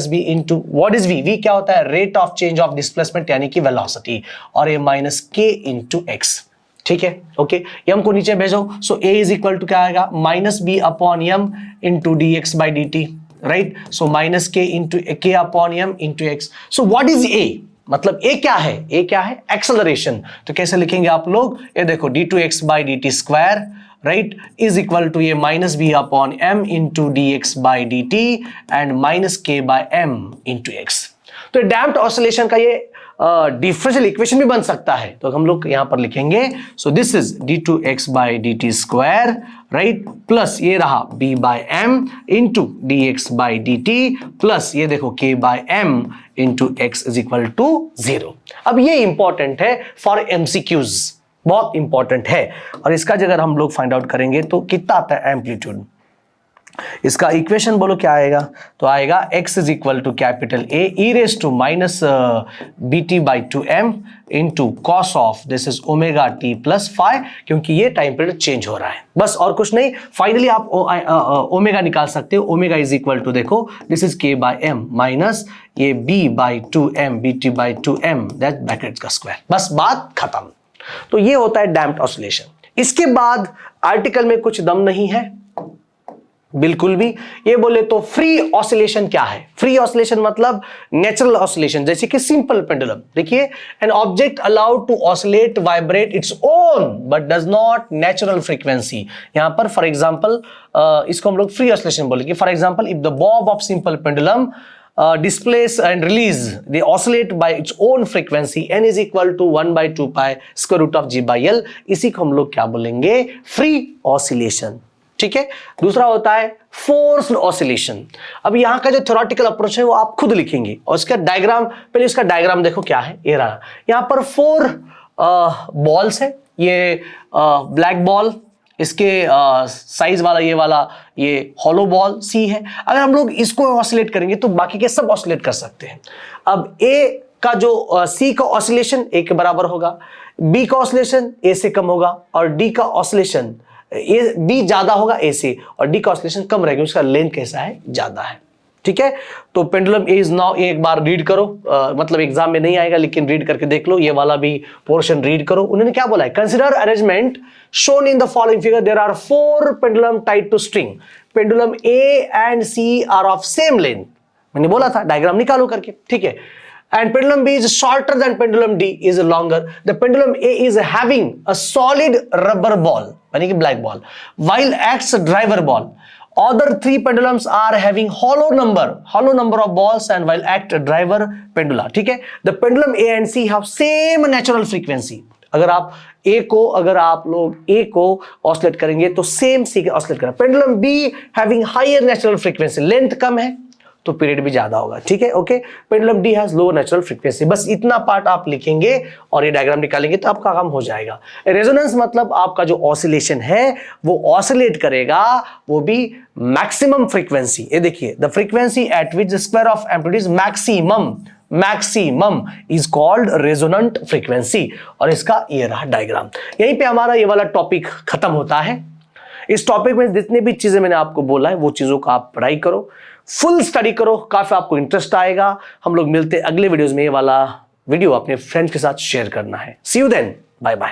B into what is V क्या होता है, rate of change of displacement यानी कि वेलोसिटी, और ये माइनस के इंटू एक्स। ठीक है, ओके। एम को नीचे भेजो, so A is equal to क्या आएगा, minus B upon M into D X by D T, right. So minus K into K upon M into X. So what is A, मतलब A क्या है, acceleration. तो कैसे लिखेंगे आप लोग, ये देखो D two X by D T square, right, is equal to ये minus B upon M into D X by D T and minus K by M into X. तो डैम्प्ड ऑसिलेशन का ये डिफरेंशियल इक्वेशन भी बन सकता है, तो हम लोग यहां पर लिखेंगे, so this is D two X by D T square, right, plus ये रहा b by M into D X by D T, plus ये देखो k by M into x is equal to 0। अब ये इंपॉर्टेंट है for MCQs, बहुत important है। और इसका अगर हम लोग फाइंड आउट करेंगे तो कितना आता है एम्पलीट्यूड, इसका इक्वेशन बोलो क्या आएगा, तो आएगा x is equal to capital A e raise to minus bt by 2m into cos of this is omega t plus five, क्योंकि ये टाइम पीरियड चेंज हो रहा है, बस और कुछ नहीं। फाइनली आप ओमेगा निकाल सकते हो। ओमेगा इज इक्वल टू देखो this is k by m minus ये b by 2m bt by 2m that bracket का स्क्वायर, बस बात खत्म। तो ये होता है डैम्प्ड ऑसिलेशन। इसके बाद आर्टिकल में कुछ दम नहीं है बिल्कुल भी। ये बोले तो फ्री ऑसिलेशन क्या है? फ्री ऑसिलेशन मतलब नेचुरल ऑसिलेशन, जैसे कि सिंपल पेंडुलम। देखिए, an object allowed to oscillate vibrate its own but does not natural frequency. यहां पर फॉर एग्जांपल इसको हम लोग फ्री ऑसिलेशन बोलेंगे। For example, if the bob of simple pendulum displace and release they oscillate by its own frequency n is equal to 1 by 2 pi square root of g by l, इसी को हम लोग क्या बोलेंगे? Free oscillation. ठीक है। दूसरा होता है फोर्स्ड ऑसिलेशन। अब यहाँ का जो थ्योरेटिकल अप्रोच है वो आप खुद लिखेंगे, और इसका डायग्राम, पहले इसका डायग्राम देखो क्या है। ये रहा, यहाँ पर 4 बॉल्स है। ये ब्लैक बॉल, इसके साइज वाला ये हॉलो बॉल सी है। अगर हम लोग इसको ऑसिलेट करेंगे तो बाकी के सब ऑसिलेट कर सकते हैं। अब ए का जो सी का ऑसिलेशन ए के बराबर होगा, बी का ऑसिलेशन ए से कम होगा, और डी का ऑसिलेशन ए बी ज्यादा होगा ए से, और डी का ऑसिलेशन कम रहेगा, उसका लेंथ कैसा है? ज्यादा है। ठीक है। तो पेंडुलम ए इज नाउ, एक बार रीड करो, मतलब एग्जाम में नहीं आएगा लेकिन रीड करके देख लो, ये वाला भी पोर्शन रीड करो। उन्होंने क्या बोला है? Consider arrangement shown in the following figure, there are 4 pendulum tied to string, pendulum A and C are of same length. मैंने बोला था डायग्राम निकालो करके। ठीक है। And pendulum B is shorter than pendulum D is longer. The pendulum A is having a solid rubber ball, यानी कि black ball, while acts a driver ball. Other 3 pendulums are having hollow number of balls and while act a driver pendula. ठीक है। The pendulum A and C have same natural frequency. अगर आप लोग A को oscillate करेंगे तो same C के oscillate करें। Pendulum B having higher natural frequency, लेंथ कम है तो पीरियड भी ज्यादा होगा। ठीक है। Okay. Pendulum D has low natural frequency. बस इतना पार्ट आप लिखेंगे और ये डायग्राम निकालेंगे तो आपका काम हो जाएगा। रेजोनेंस मतलब आपका जो ऑसिलेशन है वो ऑसिलेट करेगा, वो भी मैक्सिमम फ्रीक्वेंसी। ये देखिए, the frequency eight which the square of amplitude is maximum is called resonant frequency. और इसका ये रहा डायग्राम। यहीं पे हमारा ये वाला टॉपिक खत्म होता है। इस टॉपिक में जितनी भी चीजें मैंने आपको बोला है वो चीजों का आप पढ़ाई करो, फुल स्टडी करो, काफी आपको इंटरेस्ट आएगा। हम लोग मिलते अगले वीडियोस में। ये वाला वीडियो अपने फ्रेंड्स के साथ शेयर करना है। सी यू देन, बाय बाय।